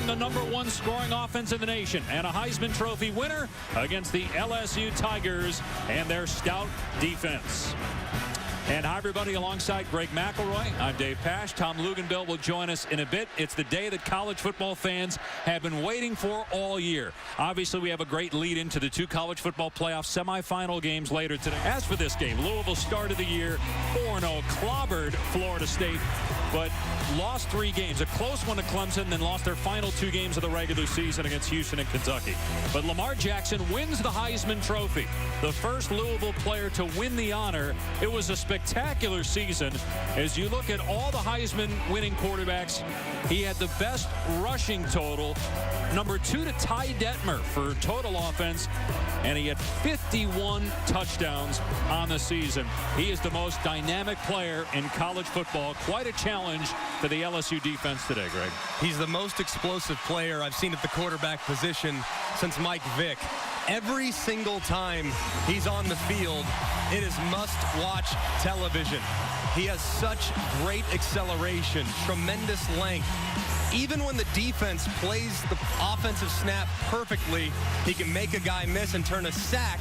facing the #1 scoring offense in the nation and a Heisman Trophy winner against the LSU Tigers and their stout defense. And hi, everybody. Alongside Greg McElroy, I'm Dave Pasch. Tom Luginbill will join us in a bit. It's the day that college football fans have been waiting for all year. Obviously, we have a great lead into the 2 college football playoff semifinal games later today. As for this game, Louisville started the year 4-0, clobbered Florida State, but lost 3 games. A close one to Clemson, then lost their final 2 games of the regular season against Houston and Kentucky. But Lamar Jackson wins the Heisman Trophy, the first Louisville player to win the honor. It was a spectacular season. As you look at all the Heisman winning quarterbacks, he had the best rushing total, #2 to Ty Detmer for total offense, and he had 51 touchdowns on the season. He is the most dynamic player in college football. Quite a challenge for the LSU defense today, Greg. He's the most explosive player I've seen at the quarterback position since Mike Vick. Every single time he's on the field, it is must-watch television. He has such great acceleration, tremendous length. Even when the defense plays the offensive snap perfectly, he can make a guy miss and turn a sack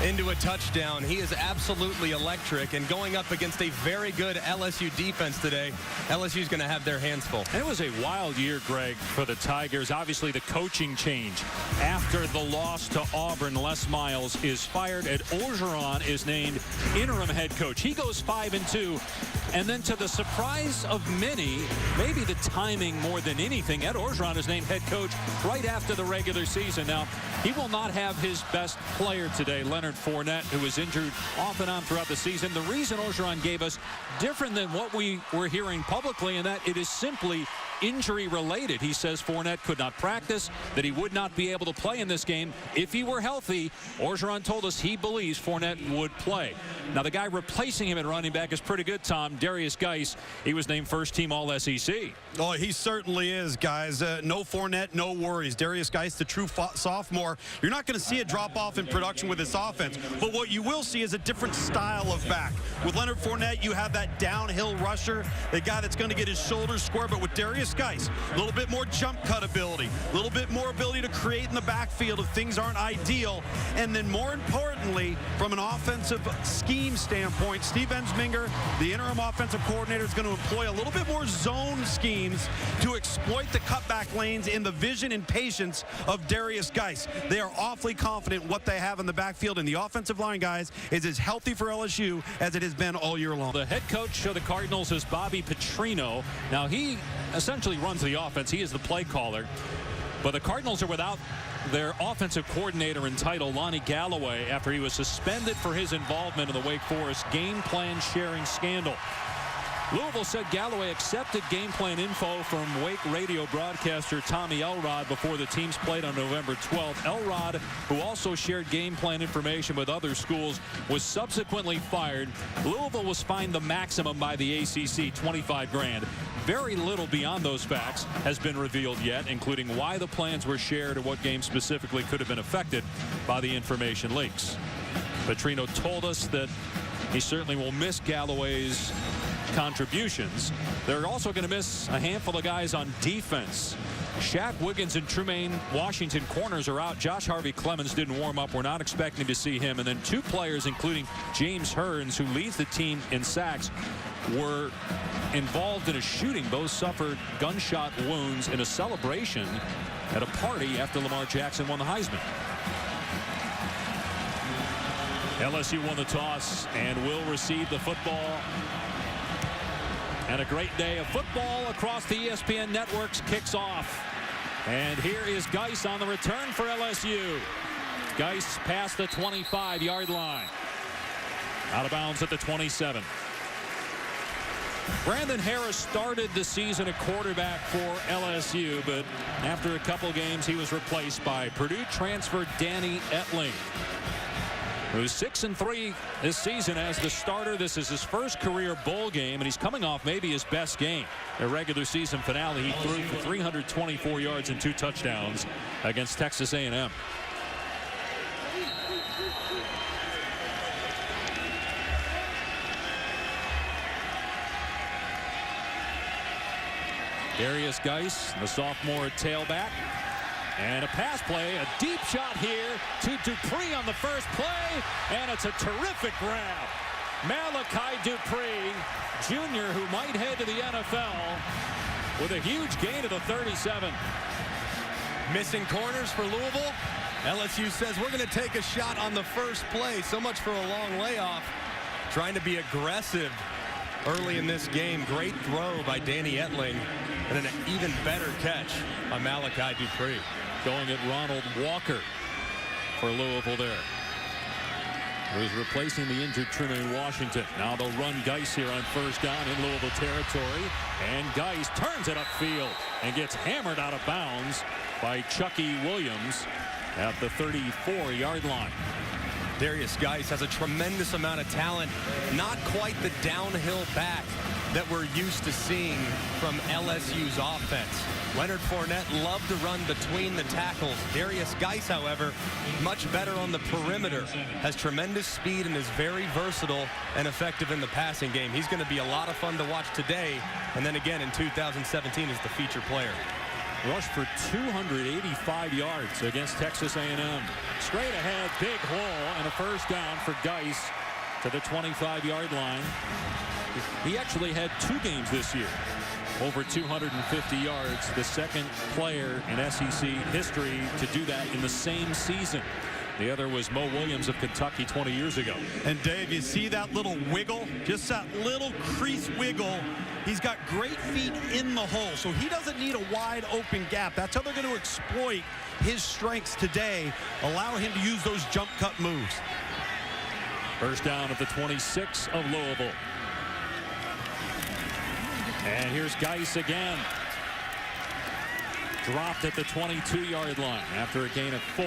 into a touchdown. He is absolutely electric, and going up against a very good LSU defense today, LSU's going to have their hands full. And it was a wild year, Greg, for the Tigers. Obviously, the coaching change after the loss to Auburn. Les Miles is fired. Ed Orgeron is named interim head coach. He goes 5-2. And then, to the surprise of many, maybe the timing more than anything, Ed Orgeron is named head coach right after the regular season. Now, he will not have his best player today, Leonard Fournette, who was injured off and on throughout the season. The reason Orgeron gave us different than what we were hearing publicly, in that it is simply injury related. He says Fournette could not practice, that he would not be able to play in this game. If he were healthy, Orgeron told us he believes Fournette would play. Now, the guy replacing him at running back is pretty good, Tom. Darius Geis, he was named first-team All-SEC. Oh, he certainly is, guys. No Fournette, no worries. Darius Geis, the true sophomore. You're not going to see a drop-off in production with this offense, but what you will see is a different style of back. With Leonard Fournette, you have that downhill rusher, the guy that's going to get his shoulders square, but with Darius Geis, a little bit more jump cut ability, a little bit more ability to create in the backfield if things aren't ideal, and then more importantly, from an offensive scheme standpoint, Steve Ensminger, the interim offensive coordinator, is going to employ a little bit more zone schemes to exploit the cutback lanes in the vision and patience of Darius Geis. They are awfully confident what they have in the backfield, and the offensive line, guys, is as healthy for LSU as it has been all year long. The head coach of the Cardinals is Bobby Petrino. Now, he essentially runs the offense. He is the play caller. But the Cardinals are without their offensive coordinator in title, Lonnie Galloway, after he was suspended for his involvement in the Wake Forest game plan sharing scandal. Louisville said Galloway accepted game plan info from Wake radio broadcaster Tommy Elrod before the teams played on November 12th. Elrod, who also shared game plan information with other schools, was subsequently fired. Louisville was fined the maximum by the ACC, $25 grand. Very little beyond those facts has been revealed yet, including why the plans were shared or what games specifically could have been affected by the information leaks. Petrino told us that he certainly will miss Galloway's contributions. They're also going to miss a handful of guys on defense. Shaq Wiggins and Trumaine Washington corners are out. Josh Harvey Clemens didn't warm up. We're not expecting to see him. And then 2 players, including James Hearns, who leads the team in sacks, were involved in a shooting. Both suffered gunshot wounds in a celebration at a party after Lamar Jackson won the Heisman. LSU won the toss and will receive the football. And a great day of football across the ESPN networks kicks off. And here is Geis on the return for LSU. Geis past the 25-yard line. Out of bounds at the 27. Brandon Harris started the season at quarterback for LSU, but after a couple games, he was replaced by Purdue transfer Danny Etling, who's 6-3 this season as the starter. This is his first career bowl game, and he's coming off maybe his best game. A regular season finale, he threw for 324 yards and 2 touchdowns against Texas A&M. Darius Geis, the sophomore tailback. And a pass play, a deep shot here to Dupree on the first play, and it's a terrific grab. Malachi Dupree, junior, who might head to the NFL with a huge gain of the 37. Missing corners for Louisville. LSU says we're going to take a shot on the first play. So much for a long layoff. Trying to be aggressive early in this game. Great throw by Danny Etling, and an even better catch by Malachi Dupree. Going at Ronald Walker for Louisville there, who's replacing the injured Truman Washington. Now they'll run Geis here on first down in Louisville territory, and Geis turns it upfield and gets hammered out of bounds by Chucky Williams at the 34-yard line. Darius Geis has a tremendous amount of talent, not quite the downhill back that we're used to seeing from LSU's offense. Leonard Fournette loved to run between the tackles. Darius Geis, however, much better on the perimeter, has tremendous speed and is very versatile and effective in the passing game. He's going to be a lot of fun to watch today, and then again in 2017 as the feature player. Rushed for 285 yards against Texas A&M. Straight ahead, big hole, and a first down for Geis to the 25-yard line. He actually had 2 games this year over 250 yards, the second player in SEC history to do that in the same season. The other was Mo Williams of Kentucky 20 years ago. And Dave, you see that little wiggle? Just that little crease wiggle. He's got great feet in the hole, so he doesn't need a wide open gap. That's how they're going to exploit his strengths today, allow him to use those jump cut moves. First down at the 26 of Louisville. And here's Geis again. Dropped at the 22-yard line after a gain of 4.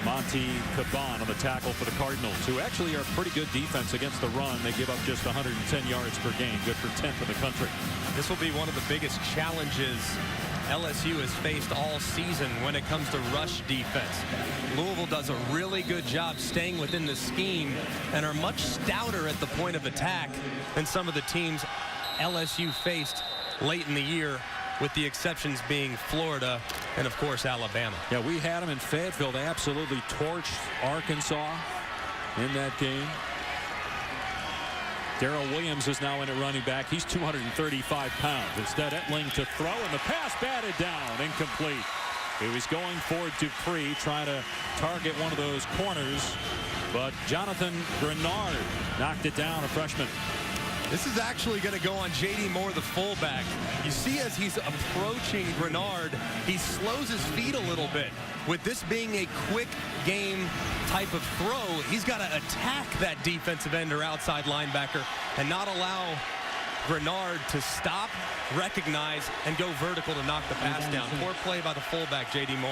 Monty Caban on the tackle for the Cardinals, who actually are a pretty good defense against the run. They give up just 110 yards per game, good for 10th in the country. This will be one of the biggest challenges LSU has faced all season when it comes to rush defense. Louisville does a really good job staying within the scheme and are much stouter at the point of attack than some of the teams LSU faced late in the year, with the exceptions being Florida and, of course, Alabama. Yeah, we had them in Fayetteville. They absolutely torched Arkansas in that game. Darrell Williams is now in at running back. He's 235 pounds. Instead, Etling to throw, and the pass batted down, incomplete. He was going for Dupree, trying to target one of those corners, but Jonathan Grenard knocked it down, a freshman. This is actually going to go on J.D. Moore, the fullback. You see, as he's approaching Grenard, he slows his feet a little bit. With this being a quick game type of throw, he's got to attack that defensive end or outside linebacker and not allow Grenard to stop, recognize, and go vertical to knock the pass down. Poor play by the fullback, J.D. Moore.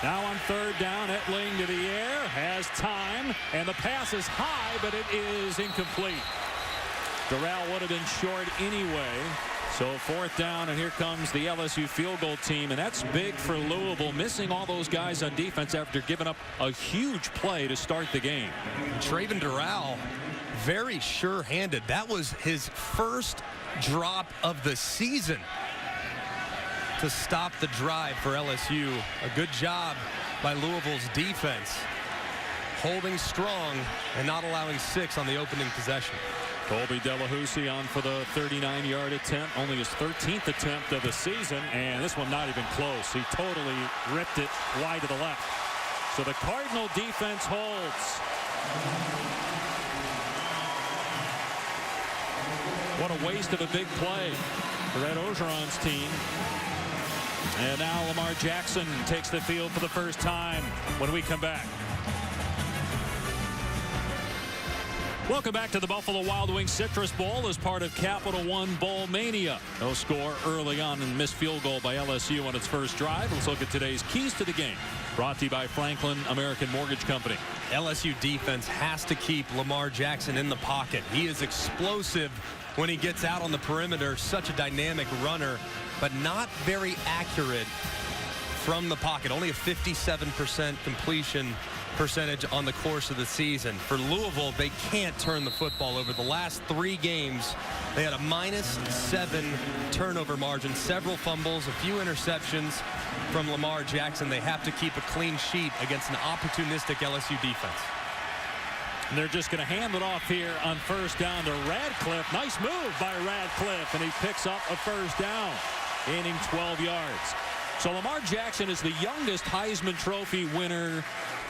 Now on third down, Etling to the air, has time, and the pass is high, but it is incomplete. Durrell would have been short anyway. So fourth down, and here comes the LSU field goal team, and that's big for Louisville, missing all those guys on defense after giving up a huge play to start the game. Traven Durrell, very sure-handed. That was his first drop of the season to stop the drive for LSU. A good job by Louisville's defense, holding strong and not allowing 6 on the opening possession. Colby Delahousie on for the 39-yard attempt, only his 13th attempt of the season, and this one not even close. He totally ripped it wide to the left. So the Cardinal defense holds. What a waste of a big play for Ed Orgeron's team. And now Lamar Jackson takes the field for the first time when we come back. Welcome back to the Buffalo Wild Wings Citrus Bowl as part of Capital One Bowl Mania. No score early on and missed field goal by LSU on its first drive. Let's look at today's keys to the game. Brought to you by Franklin American Mortgage Company. LSU defense has to keep Lamar Jackson in the pocket. He is explosive when he gets out on the perimeter, such a dynamic runner, but not very accurate from the pocket. Only a 57% completion percentage on the course of the season. For Louisville, they can't turn the football over. The last 3 games, they had a -7 turnover margin, several fumbles, a few interceptions from Lamar Jackson. They have to keep a clean sheet against an opportunistic LSU defense. And they're just going to hand it off here on first down to Radcliffe. Nice move by Radcliffe, and he picks up a first down, gaining 12 yards. So Lamar Jackson is the youngest Heisman Trophy winner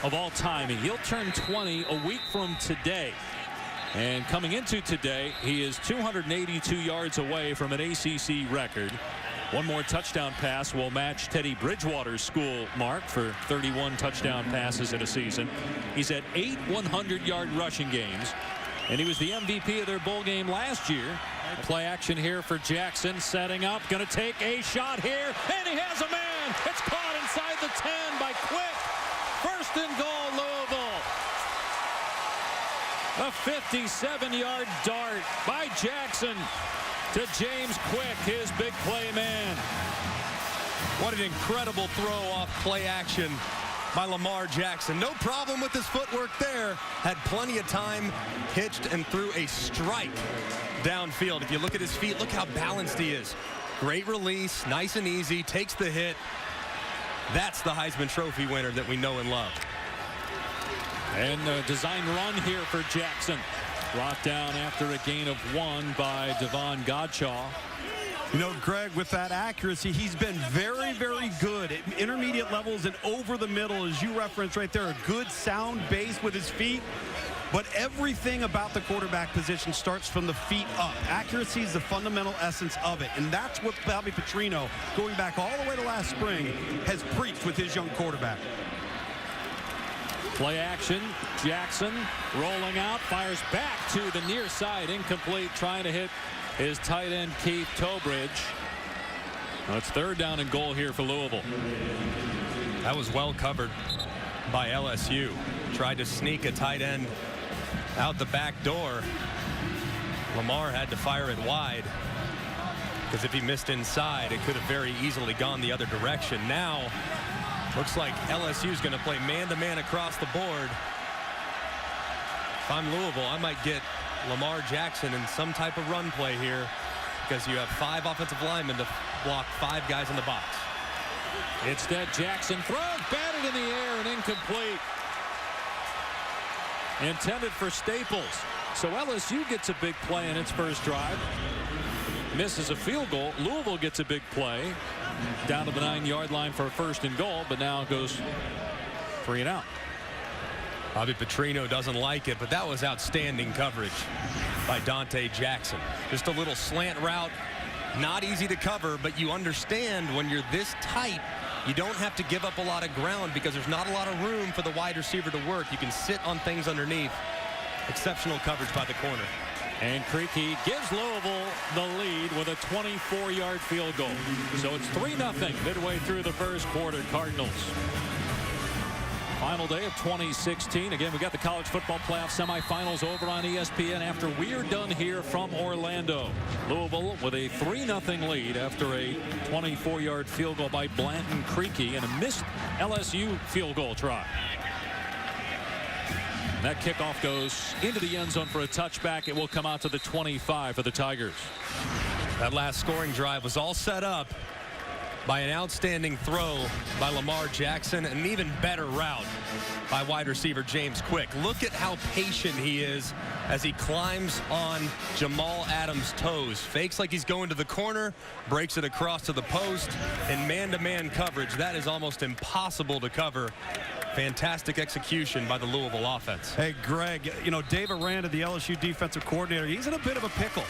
of all time. He'll turn 20 a week from today. And coming into today, he is 282 yards away from an ACC record. One more touchdown pass will match Teddy Bridgewater's school mark for 31 touchdown passes in a season. He's at 8 100-yard rushing games, and he was the MVP of their bowl game last year. Play action here for Jackson, setting up, going to take a shot here, and he has a man. It's caught inside the 10 by Quick. First and goal, Louisville. A 57-yard dart by Jackson to James Quick, his big play man. What an incredible throw off play action by Lamar Jackson. No problem with his footwork there. Had plenty of time, hitched and threw a strike downfield. If you look at his feet, look how balanced he is. Great release, nice and easy, takes the hit. That's the Heisman Trophy winner that we know and love. And a design run here for Jackson. Brought down after a gain of 1 by Devon Godshaw. You know, Greg, with that accuracy, he's been very, very good at intermediate levels and over the middle, as you referenced right there. A good sound base with his feet. But everything about the quarterback position starts from the feet up. Accuracy is the fundamental essence of it. And that's what Bobby Petrino, going back all the way to last spring, has preached with his young quarterback. Play action. Jackson rolling out, fires back to the near side, incomplete, trying to hit his tight end Keith Tobridge. It's third down and goal here for Louisville. That was well covered by LSU. Tried to sneak a tight end out the back door. Lamar had to fire it wide, because if he missed inside, it could have very easily gone the other direction. Now looks like LSU is going to play man-to-man across the board. If I'm Louisville, I might get Lamar Jackson in some type of run play here, because you have 5 offensive linemen to block 5 guys in the box. Instead, Jackson throws, batted in the air and incomplete. Intended for Staples. So LSU gets a big play in its first drive. Misses a field goal. Louisville gets a big play down to the 9-yard line for a first and goal, but now goes 3 and out. Bobby Petrino doesn't like it, but that was outstanding coverage by Dante Jackson. Just a little slant route, not easy to cover, but you understand when you're this tight, you don't have to give up a lot of ground because there's not a lot of room for the wide receiver to work. You can sit on things underneath. Exceptional coverage by the corner. And Creaky gives Louisville the lead with a 24-yard field goal. So it's 3-0 midway through the first quarter, Cardinals. Final day of 2016. Again, we got the college football playoff semifinals over on ESPN after we are done here from Orlando. Louisville with a 3-0 lead after a 24-yard field goal by Blanton Creaky and a missed LSU field goal try. That kickoff goes into the end zone for a touchback. It will come out to the 25 for the Tigers. That last scoring drive was all set up by an outstanding throw by Lamar Jackson, and an even better route by wide receiver James Quick. Look at how patient he is as he climbs on Jamal Adams' toes. Fakes like he's going to the corner, breaks it across to the post, and man-to-man coverage. That is almost impossible to cover. Fantastic execution by the Louisville offense. Hey, Greg, you know, Dave Aranda, the LSU defensive coordinator, he's in a bit of a pickle,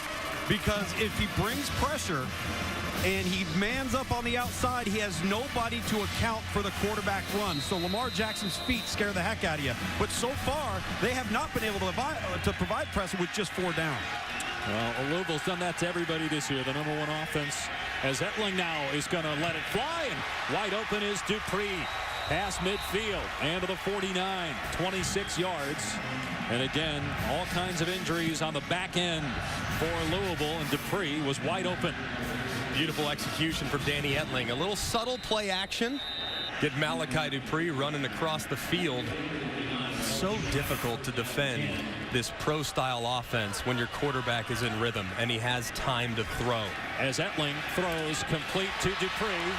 because if he brings pressure and he mans up on the outside, he has nobody to account for the quarterback run. So Lamar Jackson's feet scare the heck out of you. But so far, they have not been able to provide pressure with just 4 down. Well, Louisville's done that to everybody this year. The #1 offense, as Etling now is going to let it fly, and wide open is Dupree. Past midfield and to the 49, 26 yards. And again, all kinds of injuries on the back end for Louisville, and Dupree was wide open. Beautiful execution from Danny Etling. A little subtle play action. get Malachi Dupree running across the field. So difficult to defend this pro-style offense when your quarterback is in rhythm and he has time to throw. As Etling throws complete to Dupree.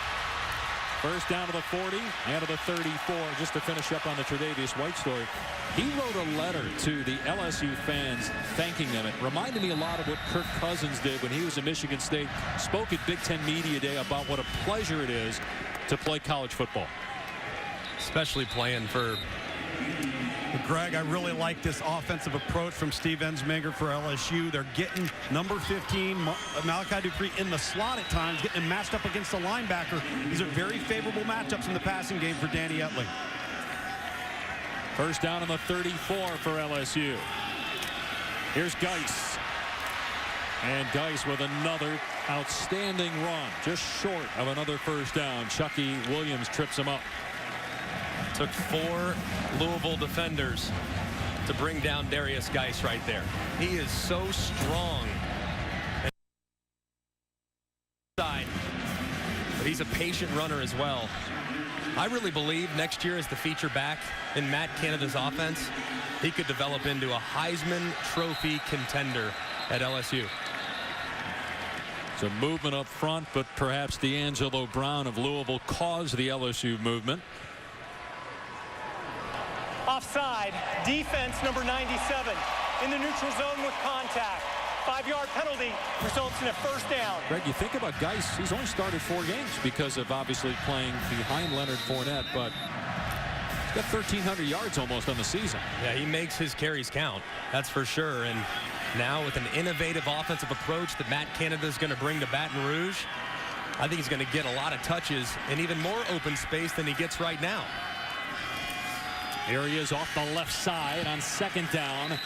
First down to the 40 and to the 34. Just to finish up on the Tre'Davious White story, he wrote a letter to the LSU fans thanking them. It reminded me a lot of what Kirk Cousins did when he was at Michigan State. Spoke at Big Ten Media Day about what a pleasure it is to play college football. Especially playing for... Greg, I really like this offensive approach from Steve Ensminger for LSU. They're getting number 15, Malachi Dupree, in the slot at times, getting him matched up against the linebacker. These are very favorable matchups in the passing game for Danny Etling. First down on the 34 for LSU. Here's Geis. And Geis with another outstanding run, just short of another first down. Chucky Williams trips him up. Took 4 Louisville defenders to bring down Darius Geis right there. He is so strong. But he's a patient runner as well. I really believe next year as the feature back in Matt Canada's offense, he could develop into a Heisman Trophy contender at LSU. Some movement up front, but perhaps D'Angelo Brown of Louisville caused the LSU movement. Offside, defense number 97 in the neutral zone with contact. 5-yard penalty results in a first down. Greg, you think about Geis, he's only started 4 games because of obviously playing behind Leonard Fournette, but he's got 1,300 yards almost on the season. Yeah, he makes his carries count, that's for sure. And now with an innovative offensive approach that Matt Canada is going to bring to Baton Rouge, I think he's going to get a lot of touches and even more open space than he gets right now. Here he is off the left side on second down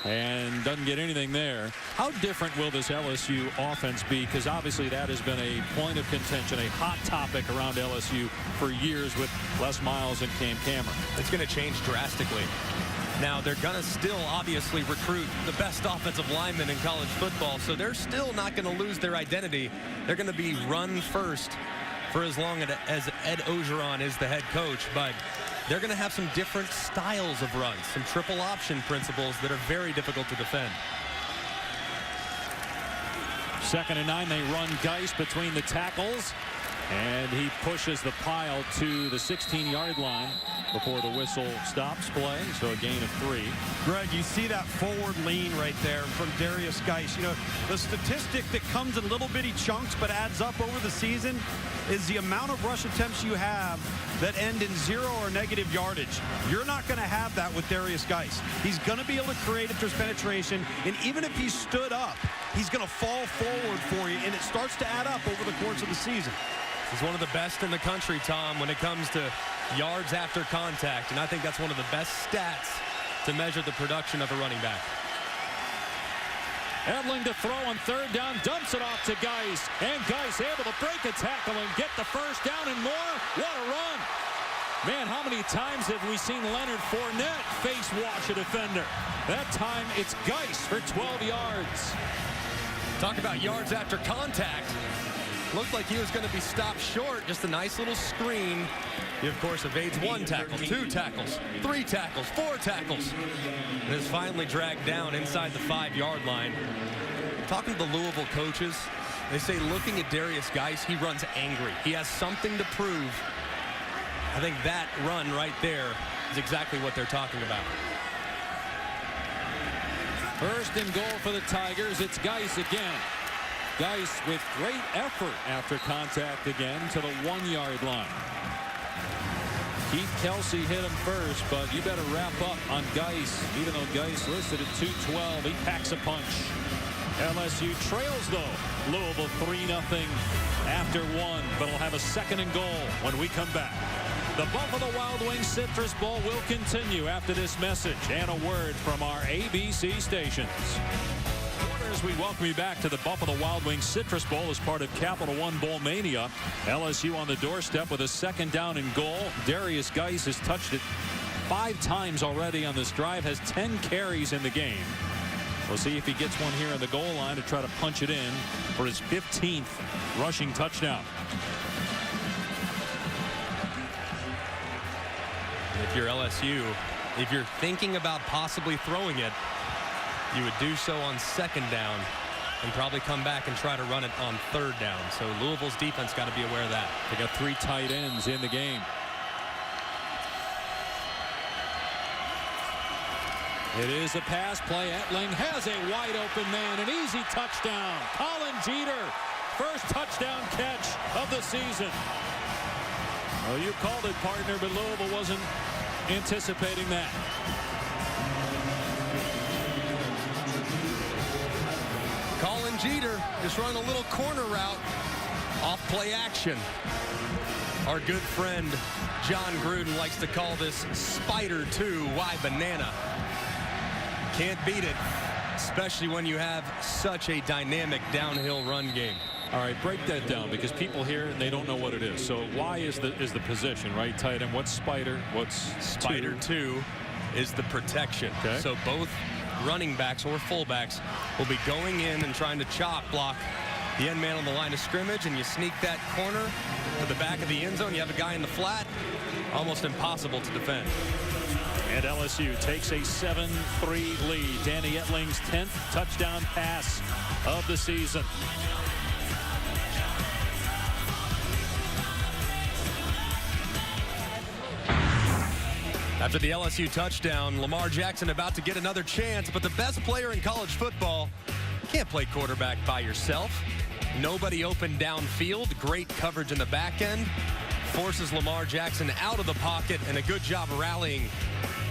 and doesn't get anything there. How different will this LSU offense be? Because obviously that has been a point of contention, a hot topic around LSU for years with Les Miles and Cam Cameron. It's going to change drastically. Now they're going to still obviously recruit the best offensive linemen in college football, so they're still not going to lose their identity. They're going to be run first for as long as Ed Ogeron is the head coach, but they're going to have some different styles of runs, some triple option principles that are very difficult to defend. 2nd and 9, they run Geis between the tackles, and he pushes the pile to the 16-yard line before the whistle stops play, so a gain of 3. Greg, you see that forward lean right there from Darius Geis. You know, the statistic that comes in little bitty chunks but adds up over the season is the amount of rush attempts you have that end in 0 or negative yardage. You're not going to have that with Darius Geis. He's going to be able to create if there's penetration, and even if he stood up, he's going to fall forward for you, and it starts to add up over the course of the season. He's one of the best in the country, Tom, when it comes to yards after contact, and I think that's one of the best stats to measure the production of a running back. Etling to throw on 3rd down, dumps it off to Geis, and Geis able to break a tackle and get the first down and more. What a run. Man, how many times have we seen Leonard Fournette face wash a defender? That time it's Geis for 12 yards. Talk about yards after contact. Looked like he was going to be stopped short. Just a nice little screen. He, of course, evades 1 tackle, 2 tackles, 3 tackles, 4 tackles. And is finally dragged down inside the 5-yard line. Talking to the Louisville coaches, they say looking at Darius Geis, he runs angry. He has something to prove. I think that run right there is exactly what they're talking about. 1st and goal for the Tigers. It's Geis again. Geis with great effort after contact again to the 1-yard line. Keith Kelsey hit him first, but you better wrap up on Geis. Even though Geis listed at 212, he packs a punch. LSU trails, though. Louisville 3-0 after 1, but it'll have a 2nd and goal when we come back. The Buffalo Wild Wings Citrus Bowl will continue after this message and a word from our ABC stations. As we welcome you back to the Buffalo Wild Wings Citrus Bowl as part of Capital One Bowl Mania. LSU on the doorstep with a 2nd down and goal. Darius Geis has touched it 5 times already on this drive, has 10 carries in the game. We'll see if he gets one here on the goal line to try to punch it in for his 15th rushing touchdown. if you're LSU, if you're thinking about possibly throwing it, you would do so on 2nd down and probably come back and try to run it on 3rd down. So Louisville's defense got to be aware of that. They got 3 tight ends in the game. It is a pass play. Etling has a wide open man. An easy touchdown. Colin Jeter. First touchdown catch of the season. Well, you called it, partner, but Louisville wasn't anticipating that. Colin Jeter just running a little corner route off play action. Our good friend John Gruden likes to call this Spider 2. Why banana? Can't beat it, especially when you have such a dynamic downhill run game. All right, break that down, because people hear it and they don't know what it is. So why is the position, right? Tight end. What's Spider? What's Spider 2 is the protection. Okay. So both running backs or fullbacks will be going in and trying to chop block the end man on the line of scrimmage, and you sneak that corner to the back of the end zone. You have a guy in the flat, almost impossible to defend. And LSU takes a 7-3 lead. Danny Etling's 10th touchdown pass of the season. After the LSU touchdown, Lamar Jackson about to get another chance, but the best player in college football can't play quarterback by yourself. Nobody open downfield. Great coverage in the back end. Forces Lamar Jackson out of the pocket, and a good job rallying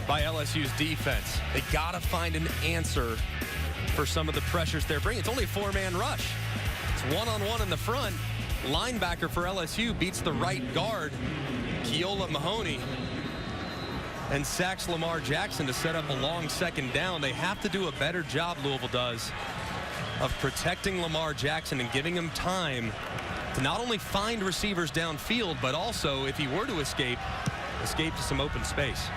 by LSU's defense. They got to find an answer for some of the pressures they're bringing. It's only a 4-man rush. It's one-on-one in the front. Linebacker for LSU beats the right guard, Keola Mahoney, and sacks Lamar Jackson to set up a long 2nd down. They have to do a better job, Louisville does, of protecting Lamar Jackson and giving him time to not only find receivers downfield, but also, if he were to escape to some open space.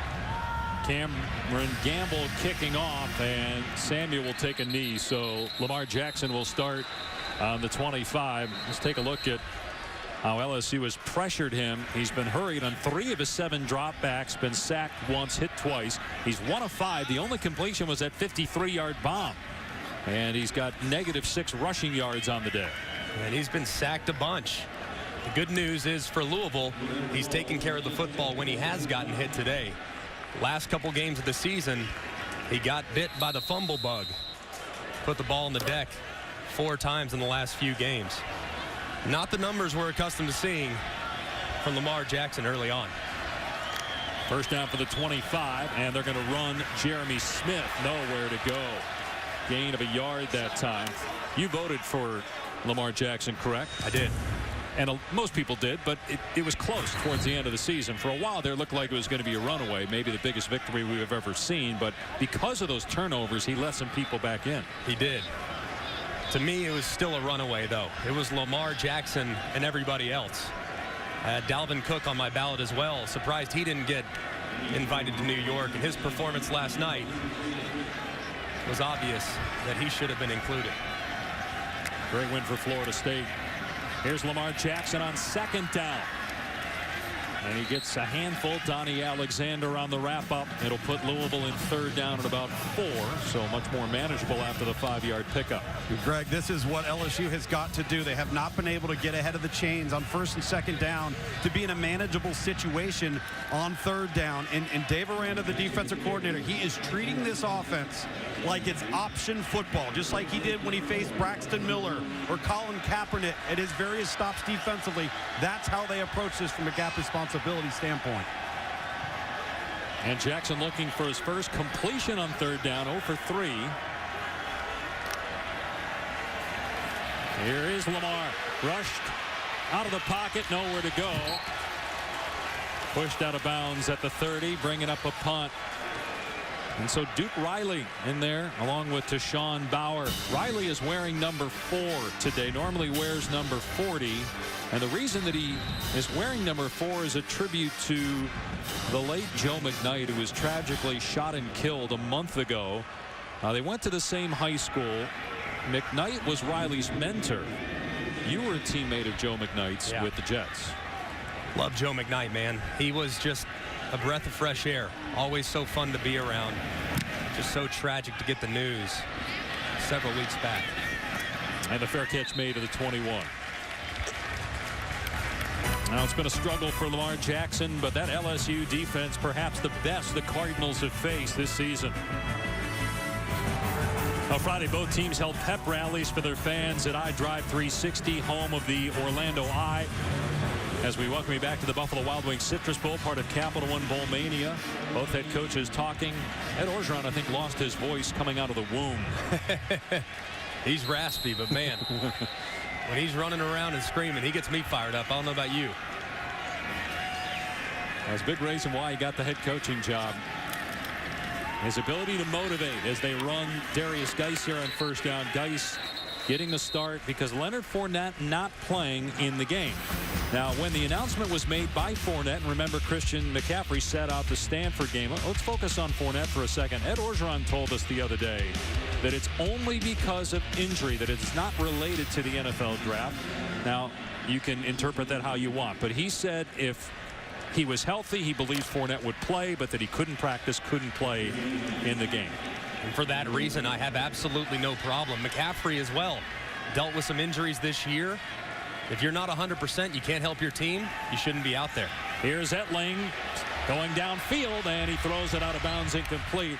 Cameron Gamble kicking off, and Samuel will take a knee. So Lamar Jackson will start on the 25. Let's take a look at how LSU has pressured him. He's been hurried on 3 of his 7 dropbacks, been sacked once, hit twice. He's 1 of 5. The only completion was that 53-yard bomb. And he's got -6 rushing yards on the day. And he's been sacked a bunch. The good news is for Louisville, he's taken care of the football when he has gotten hit today. Last couple games of the season, he got bit by the fumble bug. Put the ball on the deck 4 times in the last few games. Not the numbers we're accustomed to seeing from Lamar Jackson early on. First down for the 25, and they're going to run Jeremy Smith. Nowhere to go. Gain of a yard that time. You voted for Lamar Jackson, correct? I did. And most people did, but it was close towards the end of the season. For a while there, it looked like it was going to be a runaway, maybe the biggest victory we've ever seen. But because of those turnovers, he let some people back in. He did. To me, it was still a runaway, though. It was Lamar Jackson and everybody else. I had Dalvin Cook on my ballot as well. Surprised he didn't get invited to New York. And his performance last night was obvious that he should have been included. Great win for Florida State. Here's Lamar Jackson on 2nd down. And he gets a handful. Donnie Alexander on the wrap-up. It'll put Louisville in 3rd down at about 4, so much more manageable after the 5-yard pickup. Greg, this is what LSU has got to do. They have not been able to get ahead of the chains on 1st and 2nd down to be in a manageable situation on 3rd down. And Dave Aranda, the defensive coordinator, he is treating this offense like it's option football, just like he did when he faced Braxton Miller or Colin Kaepernick at his various stops defensively. That's how they approach this from a gap responsibility standpoint. And Jackson looking for his first completion on 3rd down, 0 for 3. Here is Lamar, rushed out of the pocket, nowhere to go. Pushed out of bounds at the 30, bringing up a punt. And so Duke Riley in there along with Tashawn Bauer. Riley is wearing number 4 today, normally wears number 40. And the reason that he is wearing number 4 is a tribute to the late Joe McKnight, who was tragically shot and killed a month ago. They went to the same high school. McKnight was Riley's mentor. You were a teammate of Joe McKnight's with the Jets. Love Joe McKnight, man. He was just a breath of fresh air. Always so fun to be around. Just so tragic to get the news several weeks back. And the fair catch made to the 21. Now it's been a struggle for Lamar Jackson, but that LSU defense, perhaps the best the Cardinals have faced this season. On Friday, both teams held pep rallies for their fans at iDrive 360, home of the Orlando Eye. As we welcome you back to the Buffalo Wild Wings Citrus Bowl, part of Capital One Bowl Mania. Both head coaches talking. Ed Orgeron, I think, lost his voice coming out of the womb. He's raspy, but man, when he's running around and screaming, he gets me fired up. I don't know about you. That's a big reason why he got the head coaching job. His ability to motivate as they run Darius Geis here on first down. Geis getting the start because Leonard Fournette not playing in the game. Now, when the announcement was made by Fournette, and remember Christian McCaffrey sat out the Stanford game. Let's focus on Fournette for a second. Ed Orgeron told us the other day that it's only because of injury, that it's not related to the NFL draft. Now, you can interpret that how you want, but he said if he was healthy, he believes Fournette would play, but that he couldn't practice, couldn't play in the game. And for that reason, I have absolutely no problem. McCaffrey as well dealt with some injuries this year. If you're not 100%, you can't help your team, you shouldn't be out there. Here's Etling going downfield, and he throws it out of bounds, incomplete.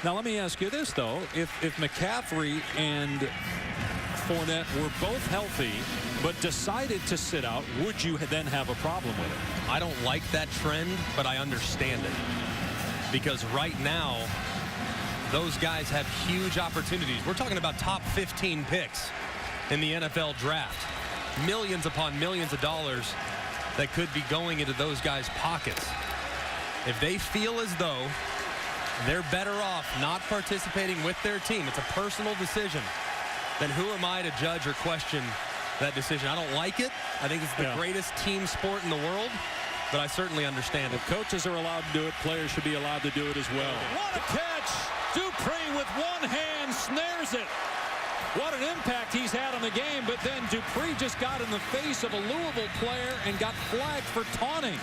Now, let me ask you this, though. If McCaffrey and Fournette were both healthy but decided to sit out, would you then have a problem with it? I don't like that trend, but I understand it. Because right now, those guys have huge opportunities. We're talking about top 15 picks in the NFL draft. Millions upon millions of dollars that could be going into those guys' pockets. If they feel as though they're better off not participating with their team, it's a personal decision, then who am I to judge or question that decision? I don't like it. I think it's the greatest team sport in the world, but I certainly understand it. If coaches are allowed to do it, players should be allowed to do it as well. What a catch! Dupree with one hand snares it. What an impact he's had on the game, but then Dupree just got in the face of a Louisville player and got flagged for taunting.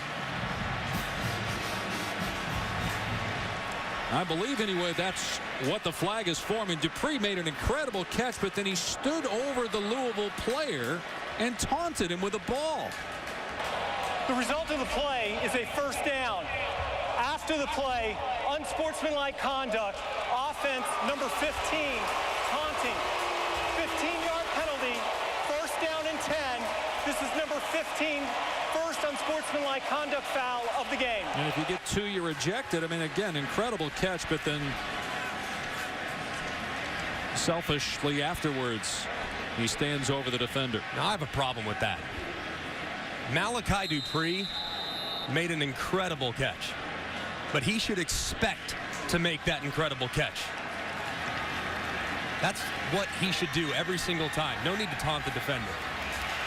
I believe, anyway, that's what the flag is for. I mean, Dupree made an incredible catch, but then he stood over the Louisville player and taunted him with a ball. The result of the play is a first down. After the play, unsportsmanlike conduct, offense number 15, taunting. 15-yard penalty, first down and 10. This is number 15, first unsportsmanlike conduct foul of the game. And if you get two, you're ejected. I mean, again, incredible catch, but then selfishly afterwards, he stands over the defender. Now, I have a problem with that. Malachi Dupree made an incredible catch, but he should expect to make that incredible catch. That's what he should do every single time. No need to taunt the defender.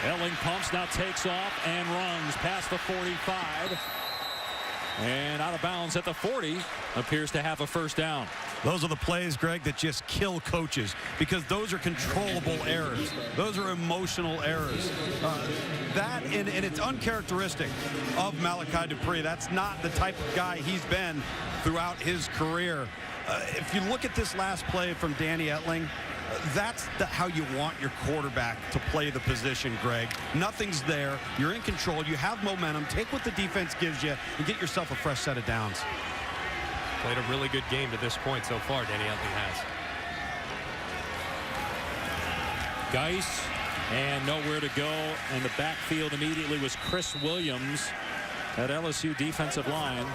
Elling pumps, now takes off and runs past the 45. And out of bounds at the 40. Appears to have a first down. Those are the plays, Greg, that just kill coaches because those are controllable errors. Those are emotional errors. And it's uncharacteristic of Malachi Dupree. That's not the type of guy he's been throughout his career. If you look at this last play from Danny Etling, that's how you want your quarterback to play the position, Greg. Nothing's there. You're in control. You have momentum. Take what the defense gives you and get yourself a fresh set of downs. Played a really good game to this point so far, Danny Etling has. Geis, and nowhere to go. In the backfield immediately was Chris Williams at LSU defensive line.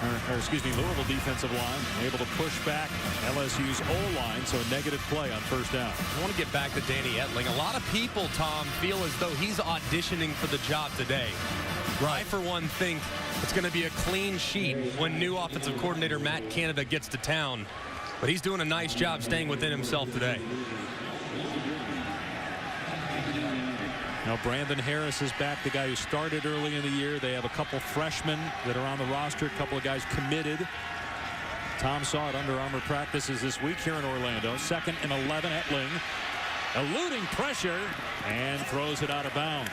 Louisville defensive line, able to push back LSU's O-line, so a negative play on first down. I want to get back to Danny Etling. A lot of people, Tom, feel as though he's auditioning for the job today. Right. I, for one, think it's going to be a clean sheet when new offensive coordinator Matt Canada gets to town. But he's doing a nice job staying within himself today. Now Brandon Harris is back, the guy who started early in the year. They have a couple freshmen that are on the roster, a couple of guys committed. Tom saw it Under Armour practices this week here in Orlando. 2nd and 11, Etling eluding pressure and throws it out of bounds.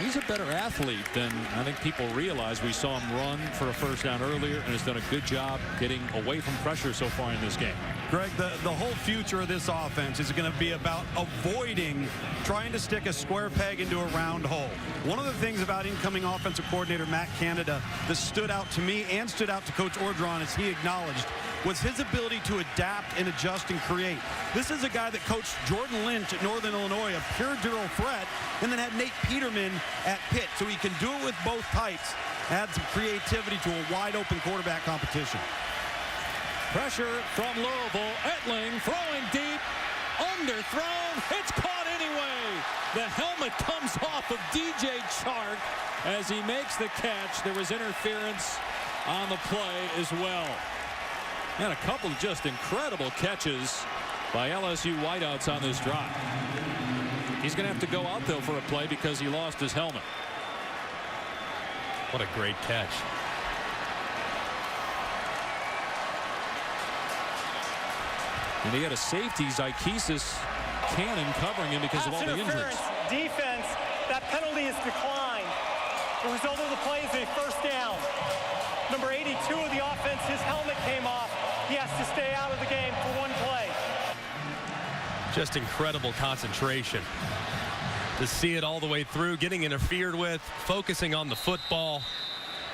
He's a better athlete than I think people realize. We saw him run for a first down earlier and has done a good job getting away from pressure so far in this game. Greg, the whole future of this offense is going to be about avoiding trying to stick a square peg into a round hole. One of the things about incoming offensive coordinator Matt Canada that stood out to me and stood out to Coach Orgeron, as he acknowledged, was his ability to adapt and adjust and create. This is a guy that coached Jordan Lynch at Northern Illinois, a pure dual threat, and then had Nate Peterman at Pitt. So he can do it with both types, add some creativity to a wide-open quarterback competition. Pressure from Louisville. Etling throwing deep. Underthrown. It's caught anyway. The helmet comes off of DJ Chark as he makes the catch. There was interference on the play as well. And a couple of just incredible catches by LSU wideouts on this drive. He's going to have to go out, though, for a play because he lost his helmet. What a great catch. And he had a safety, Zykesis Cannon, covering him because of all the injuries. Defense, that penalty is declined. The result of the play is a first down. Number 82 of the offense, his helmet came off. He has to stay out of the game for one play. Just incredible concentration. To see it all the way through, getting interfered with, focusing on the football.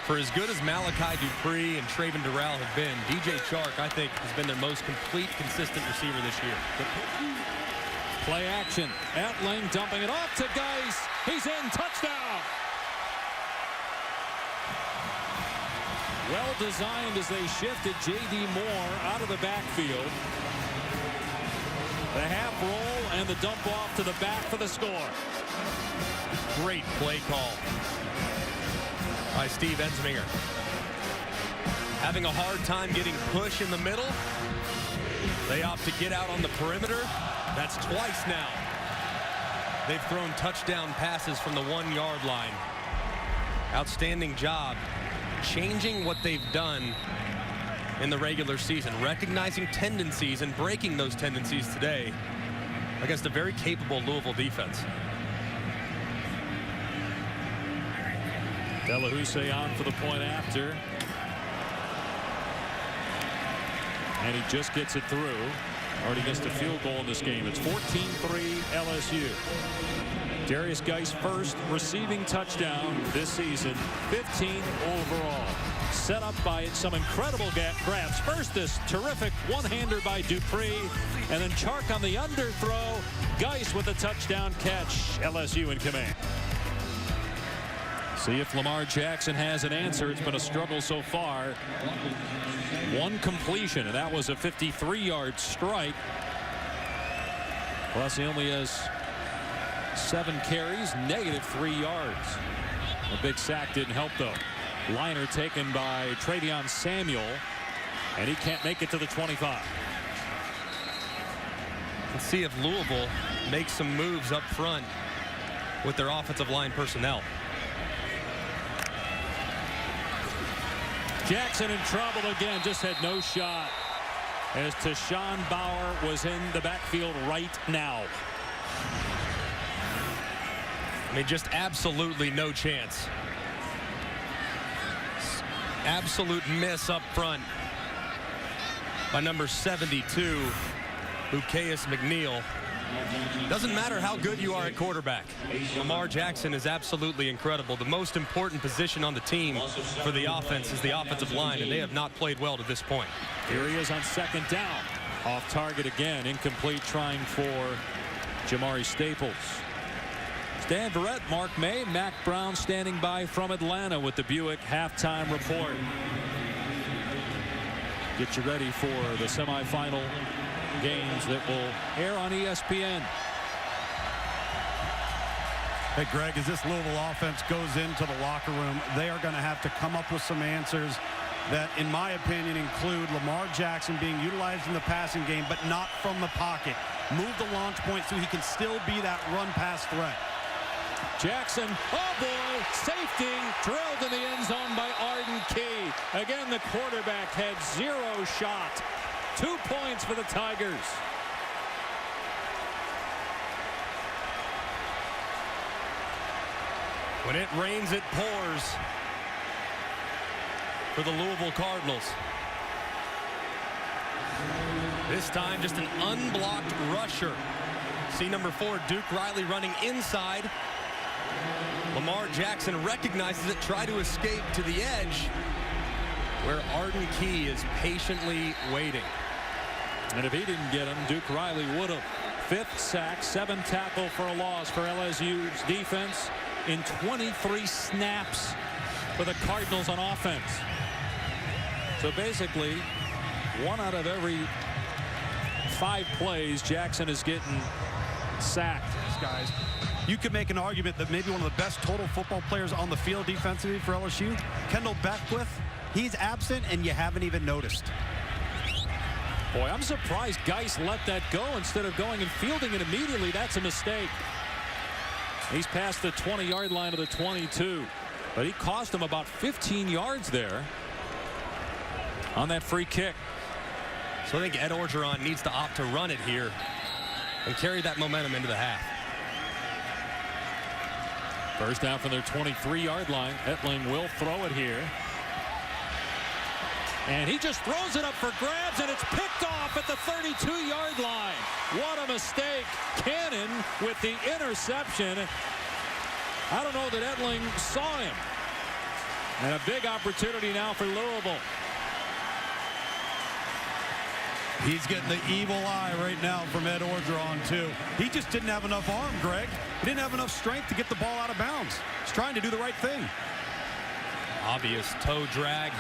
For as good as Malachi Dupree and Traven Durrell have been, DJ Chark, I think, has been their most complete, consistent receiver this year. Play action. Etling dumping it off to Geis. He's in. Touchdown. Well designed as they shifted J.D. Moore out of the backfield. The half roll and the dump off to the back for the score. Great play call by Steve Ensminger. Having a hard time getting push in the middle. They opt to get out on the perimeter. That's twice now. They've thrown touchdown passes from the 1 yard line. Outstanding job changing what they've done in the regular season, recognizing tendencies and breaking those tendencies today against a very capable Louisville defense. Delahousse on for the point after. And he just gets it through. Already missed a field goal in this game. It's 14-3 LSU. Darius Geis first receiving touchdown this season, 15th overall. Set up by some incredible grabs. First, this terrific one-hander by Dupree, and then Chark on the underthrow. Geis with a touchdown catch. LSU in command. See if Lamar Jackson has an answer. It's been a struggle so far. One completion, and that was a 53-yard strike. Plus, he only has 7 carries, -3 yards. A big sack didn't help, though. Liner taken by Travion Samuel, and he can't make it to the 25. Let's see if Louisville makes some moves up front with their offensive line personnel. Jackson in trouble again, just had no shot as Tashawn Bauer was in the backfield right now. I mean, just absolutely no chance. Absolute miss up front by number 72, Bukaeus McNeil. Doesn't matter how good you are at quarterback. Lamar Jackson is absolutely incredible. The most important position on the team for the offense is the offensive line, and they have not played well to this point. Here he is on second down. Off target again, incomplete, trying for Jamari Staples. Stan Verrett, Mark May, Mac Brown standing by from Atlanta with the Buick halftime report. Get you ready for the semifinal games that will air on ESPN. Hey, Greg, as this Louisville offense goes into the locker room, they are going to have to come up with some answers that, in my opinion, include Lamar Jackson being utilized in the passing game, but not from the pocket. Move the launch point so he can still be that run-pass threat. Jackson, oh boy, safety, drilled in the end zone by Arden Key. Again, the quarterback had 0 shot. 2 points for the Tigers. When it rains, it pours for the Louisville Cardinals. This time, just an unblocked rusher. See number 4, Duke Riley running inside. Lamar Jackson recognizes it, try to escape to the edge, where Arden Key is patiently waiting. And if he didn't get him, Duke Riley would have. 5th sack, 7 tackle for a loss for LSU's defense in 23 snaps for the Cardinals on offense. So basically, 1 out of every 5 plays, Jackson is getting sacked. Guys, you could make an argument that maybe one of the best total football players on the field defensively for LSU, Kendall Beckwith, he's absent and you haven't even noticed. Boy, I'm surprised Geis let that go instead of going and fielding it immediately. That's a mistake. He's past the 20-yard line of the 22, but he cost him about 15 yards there on that free kick. So I think Ed Orgeron needs to opt to run it here and carry that momentum into the half. First down from their 23-yard line. Etling will throw it here. And he just throws it up for grabs, and it's picked off at the 32-yard line. What a mistake. Cannon with the interception. I don't know that Etling saw him. And a big opportunity now for Louisville. He's getting the evil eye right now from Ed Orgeron, too. He just didn't have enough arm, Greg. He didn't have enough strength to get the ball out of bounds. He's trying to do the right thing. Obvious toe drag.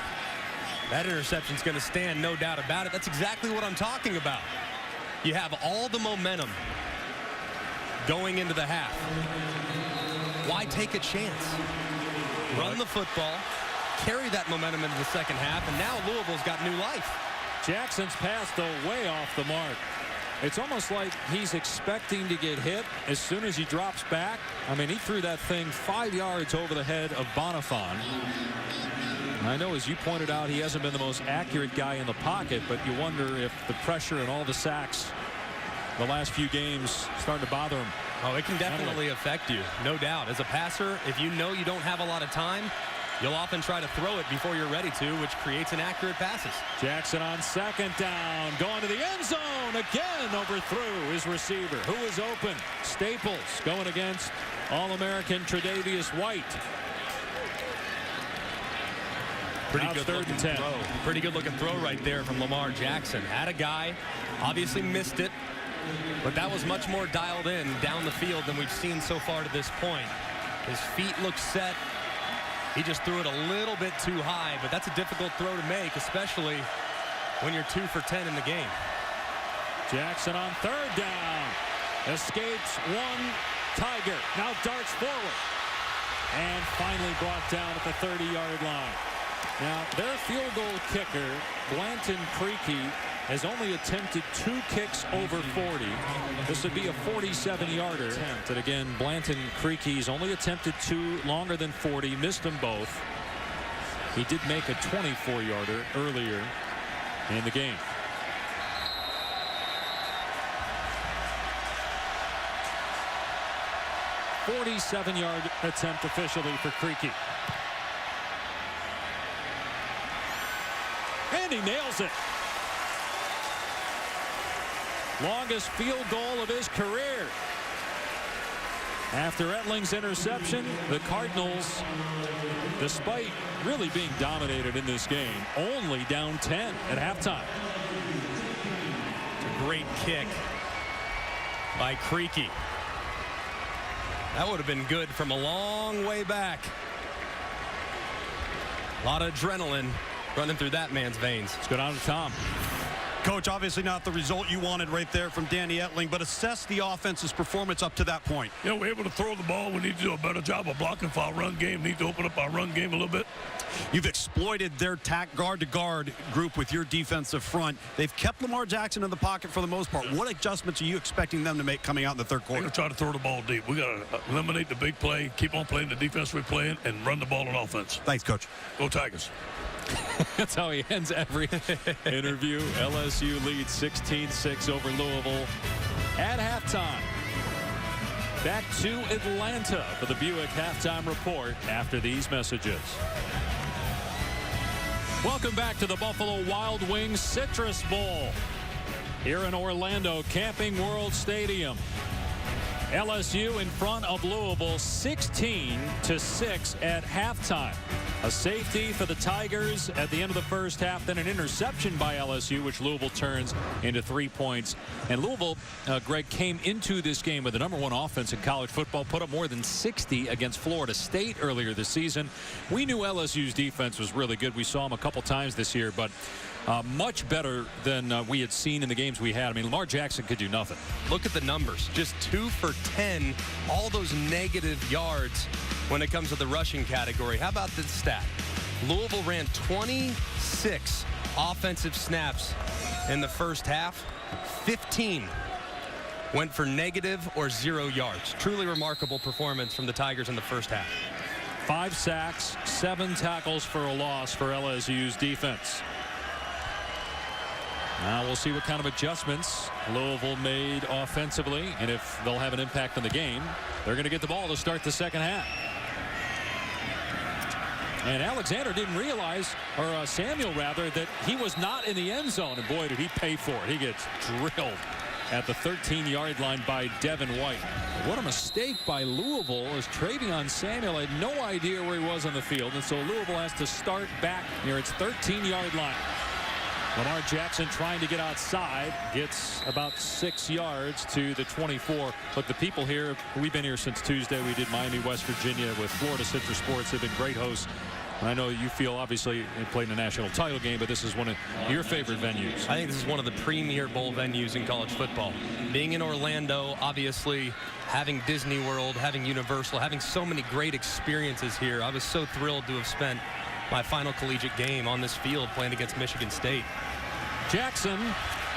That interception's going to stand, no doubt about it. That's exactly what I'm talking about. You have all the momentum going into the half. Why take a chance? Run the football, carry that momentum into the second half, and now Louisville's got new life. Jackson's pass, though, way off the mark. It's almost like he's expecting to get hit as soon as he drops back. I mean, he threw that thing 5 yards over the head of Bonifon. And I know, as you pointed out, he hasn't been the most accurate guy in the pocket, but you wonder if the pressure and all the sacks the last few games starting to bother him. Oh, it can definitely affect you, no doubt. As a passer, if you know you don't have a lot of time, you'll often try to throw it before you're ready to, which creates inaccurate passes. Jackson on 2nd down, going to the end zone. Again, overthrew his receiver, who is open. Staples going against All-American Tre'Davious White. Pretty good looking throw. Pretty good looking throw right there from Lamar Jackson. Had a guy, obviously missed it, but that was much more dialed in down the field than we've seen so far to this point. His feet look set. He just threw it a little bit too high, but that's a difficult throw to make, especially when you're 2 for 10 in the game. Jackson on 3rd down. Escapes one Tiger. Now darts forward. And finally brought down at the 30-yard line. Now, their field goal kicker, Blanton Creaky, has only attempted 2 kicks over 40. This would be a 47-yarder. And again, Blanton Creaky's only attempted 2 longer than 40, missed them both. He did make a 24-yarder earlier in the game. '47-yard attempt officially for Creaky. And he nails it. Longest field goal of his career. After Etling's interception, the Cardinals, despite really being dominated in this game, only down 10 at halftime. It's a great kick by Creaky. That would have been good from a long way back. A lot of adrenaline running through that man's veins. Let's go down to Tom. Coach, obviously not the result you wanted right there from Danny Etling, but assess the offense's performance up to that point. You know, we're able to throw the ball. We need to do a better job of blocking for our run game. Need to open up our run game a little bit. You've exploited their guard-to-guard group with your defensive front. They've kept Lamar Jackson in the pocket for the most part. What adjustments are you expecting them to make coming out in the third quarter? We're going to try to throw the ball deep. We got to eliminate the big play, keep on playing the defense we're playing, and run the ball on offense. Thanks, Coach. Go Tigers. That's how he ends every interview. LSU leads 16-6 over Louisville at halftime. back to Atlanta for the Buick Halftime Report after these messages. Welcome back to the Buffalo Wild Wings Citrus Bowl here in Orlando, Camping World Stadium. LSU in front of Louisville 16-6 at halftime. A safety for the Tigers at the end of the first half, then an interception by LSU, which Louisville turns into 3 points. And Louisville, Greg, came into this game with the #1 offense in college football, put up more than 60 against Florida State earlier this season. We knew LSU's defense was really good. We saw them a couple times this year, but much better than we had seen in the games we had. I mean, Lamar Jackson could do nothing. Look at the numbers. Just 2 for 10. All those negative yards when it comes to the rushing category. How about this stat? Louisville ran 26 offensive snaps in the first half. 15 went for negative or 0 yards. Truly remarkable performance from the Tigers in the first half. 5 sacks, 7 tackles for a loss for LSU's defense. Now we'll see what kind of adjustments Louisville made offensively, and if they'll have an impact on the game. They're going to get the ball to start the second half. And Alexander didn't realize, or Samuel rather, that he was not in the end zone. And boy, did he pay for it. He gets drilled at the 13-yard line by Devin White. What a mistake by Louisville, as Travion Samuel had no idea where he was on the field. And so Louisville has to start back near its 13-yard line. Lamar Jackson trying to get outside, gets about 6 yards to the 24. Look, the people here, we've been here since Tuesday. We did Miami, West Virginia with Florida Citrus Sports. They've been great hosts. I know you feel, obviously, you played in a national title game, but this is one of your favorite venues. I think this is one of the premier bowl venues in college football. Being in Orlando, obviously, having Disney World, having Universal, having so many great experiences here. I was so thrilled to have spent my final collegiate game on this field playing against Michigan State. Jackson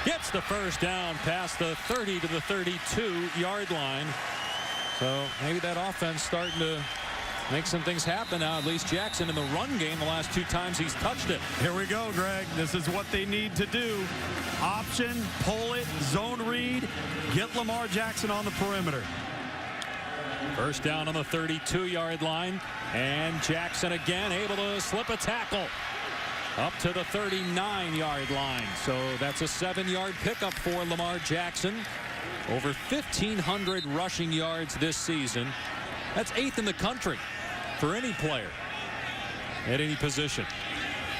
gets the first down past the 30 to the 32-yard line. So maybe that offense starting to make some things happen now. At least Jackson in the run game the last 2 times he's touched it. Here we go, Greg. This is what they need to do. Option, pull it, zone read, get Lamar Jackson on the perimeter. First down on the 32-yard line, and Jackson again able to slip a tackle up to the 39-yard line. So that's a 7-yard pickup for Lamar Jackson. Over 1,500 rushing yards this season. That's 8th in the country for any player at any position.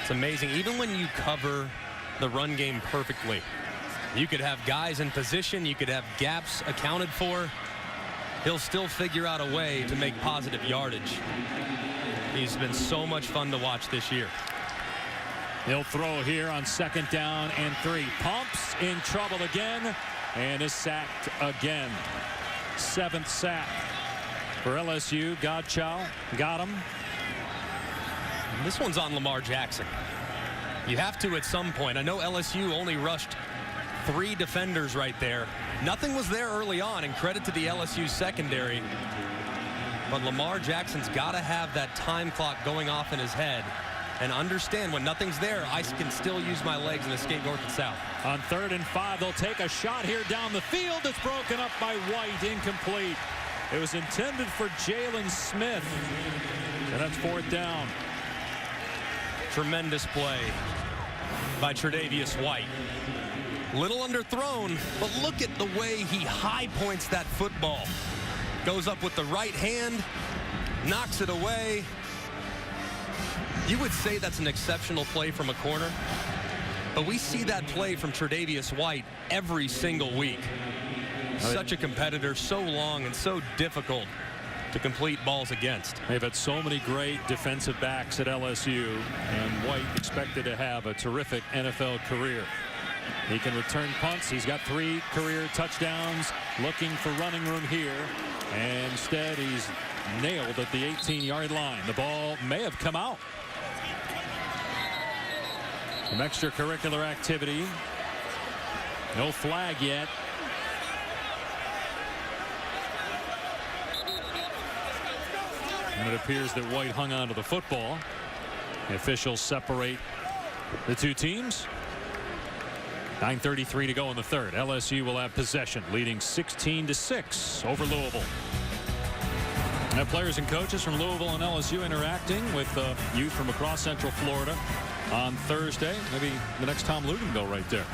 It's amazing. Even when you cover the run game perfectly, you could have guys in position, you could have gaps accounted for. He'll still figure out a way to make positive yardage. He's been so much fun to watch this year. He'll throw here on 2nd down and 3. Pumps in trouble again and is sacked again. 7th sack for LSU. Godchow got him. And this one's on Lamar Jackson. You have to at some point. I know LSU only rushed 3 defenders right there. Nothing was there early on, and credit to the LSU secondary. But Lamar Jackson's got to have that time clock going off in his head and understand when nothing's there, I can still use my legs and escape north and south. On 3rd and 5, they'll take a shot here down the field. It's broken up by White, incomplete. It was intended for Jalen Smith, and that's 4th down. Tremendous play by Tre'Davious White. Little underthrown, but look at the way he high points that football. Goes up with the right hand, knocks it away. You would say that's an exceptional play from a corner, but we see that play from Tre'Davious White every single week. Such a competitor, so long and so difficult to complete balls against. They've had so many great defensive backs at LSU, and White expected to have a terrific NFL career. He can return punts. He's got 3 career touchdowns. Looking for running room here, and instead he's nailed at the 18-yard line. The ball may have come out. Some extracurricular activity. No flag yet. And it appears that White hung on to the football. The officials separate the 2 teams. 9:33 to go in the third. LSU will have possession, leading 16-6 over Louisville. Now players and coaches from Louisville and LSU interacting with youth from across Central Florida on Thursday. Maybe the next Tom Luganville right there,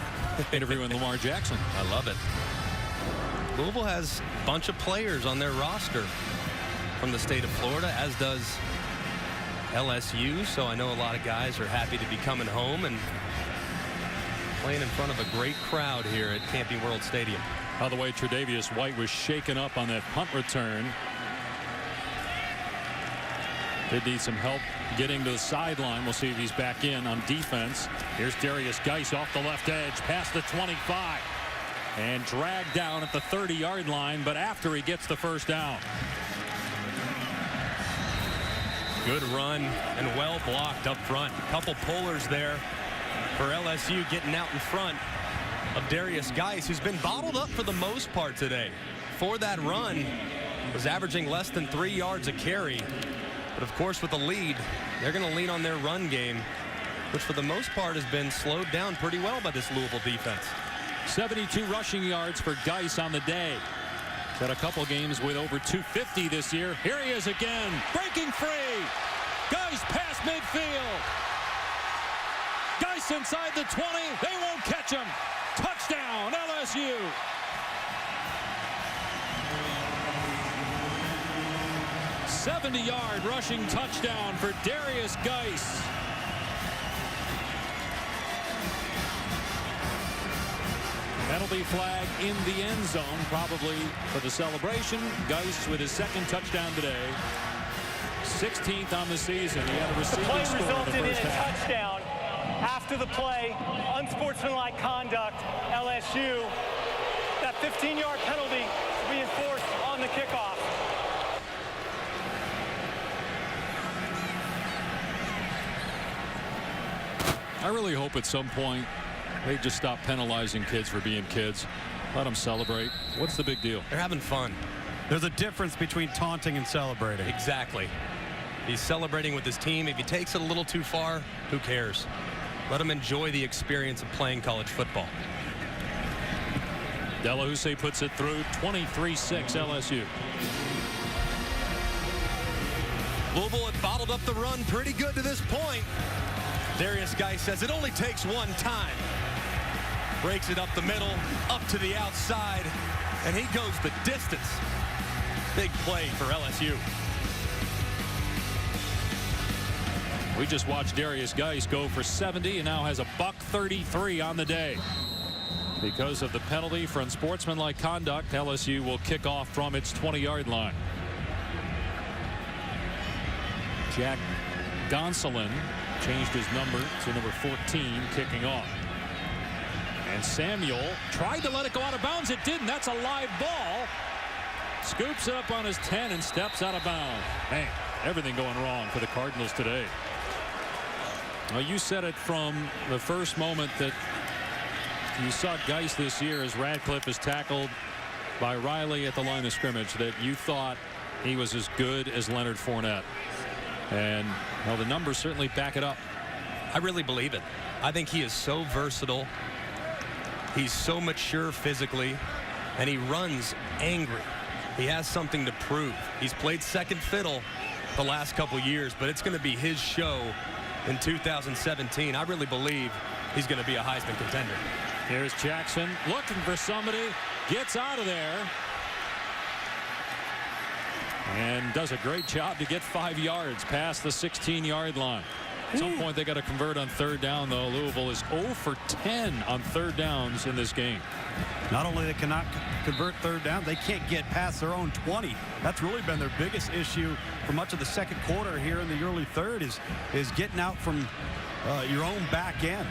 interviewing Lamar Jackson. I love it. Louisville has a bunch of players on their roster from the state of Florida, as does LSU. So I know a lot of guys are happy to be coming home and playing in front of a great crowd here at Camping World Stadium. By the way, Tre'Davious White was shaken up on that punt return. Did need some help getting to the sideline. We'll see if he's back in on defense. Here's Darius Geis off the left edge, past the 25, and dragged down at the 30-yard line, but after he gets the first down. Good run and well blocked up front. A couple pullers there for LSU getting out in front of Darius Geis, who's been bottled up for the most part today. For that run, was averaging less than 3 yards a carry. But of course, with the lead, they're going to lean on their run game, which for the most part has been slowed down pretty well by this Louisville defense. 72 rushing yards for Geis on the day. He's had a couple games with over 250 this year. Here he is again, breaking free. Geis past midfield. Geis inside the 20. They won't catch him. Touchdown, LSU. A 70-yard rushing touchdown for Darius Geis. Penalty flag in the end zone, probably for the celebration. Geis with his second touchdown today. 16th on the season. He had a receiving The play score resulted in in the first a half. touchdown. After the play, unsportsmanlike conduct, LSU. That 15-yard penalty reinforced on the kickoff. I really hope at some point they just stop penalizing kids for being kids. Let them celebrate. What's the big deal? They're having fun. There's a difference between taunting and celebrating. Exactly. He's celebrating with his team. If he takes it a little too far, who cares? Let him enjoy the experience of playing college football. Delahousse puts it through. 23-6 LSU. Louisville had bottled up the run pretty good to this point. Darius Geis says it only takes one time. Breaks it up the middle, up to the outside, and he goes the distance. Big play for LSU. We just watched Darius Geis go for 70 and now has a $133 on the day. Because of the penalty for unsportsmanlike conduct, LSU will kick off from its 20-yard line. Jack Gonsolin changed his number to number 14, kicking off. And Samuel tried to let it go out of bounds. It didn't. That's a live ball. Scoops it up on his 10 and steps out of bounds. Man, everything going wrong for the Cardinals today. Well, you said it from the first moment that you saw Geis this year as Radcliffe is tackled by Riley at the line of scrimmage, that you thought he was as good as Leonard Fournette. And well, the numbers certainly back it up. I really believe it. I think he is so versatile. He's so mature physically, and he runs angry. He has something to prove. He's played second fiddle the last couple years, but it's going to be his show in 2017. I really believe he's going to be a Heisman contender. Here's Jackson looking for somebody, gets out of there, and does a great job to get 5 yards past the 16-yard line. At some point they got to convert on third down, though. Louisville is 0 for 10 on third downs in this game. Not only they cannot convert third down, they can't get past their own 20. That's really been their biggest issue for much of the second quarter here in the early third, is getting out from your own back end.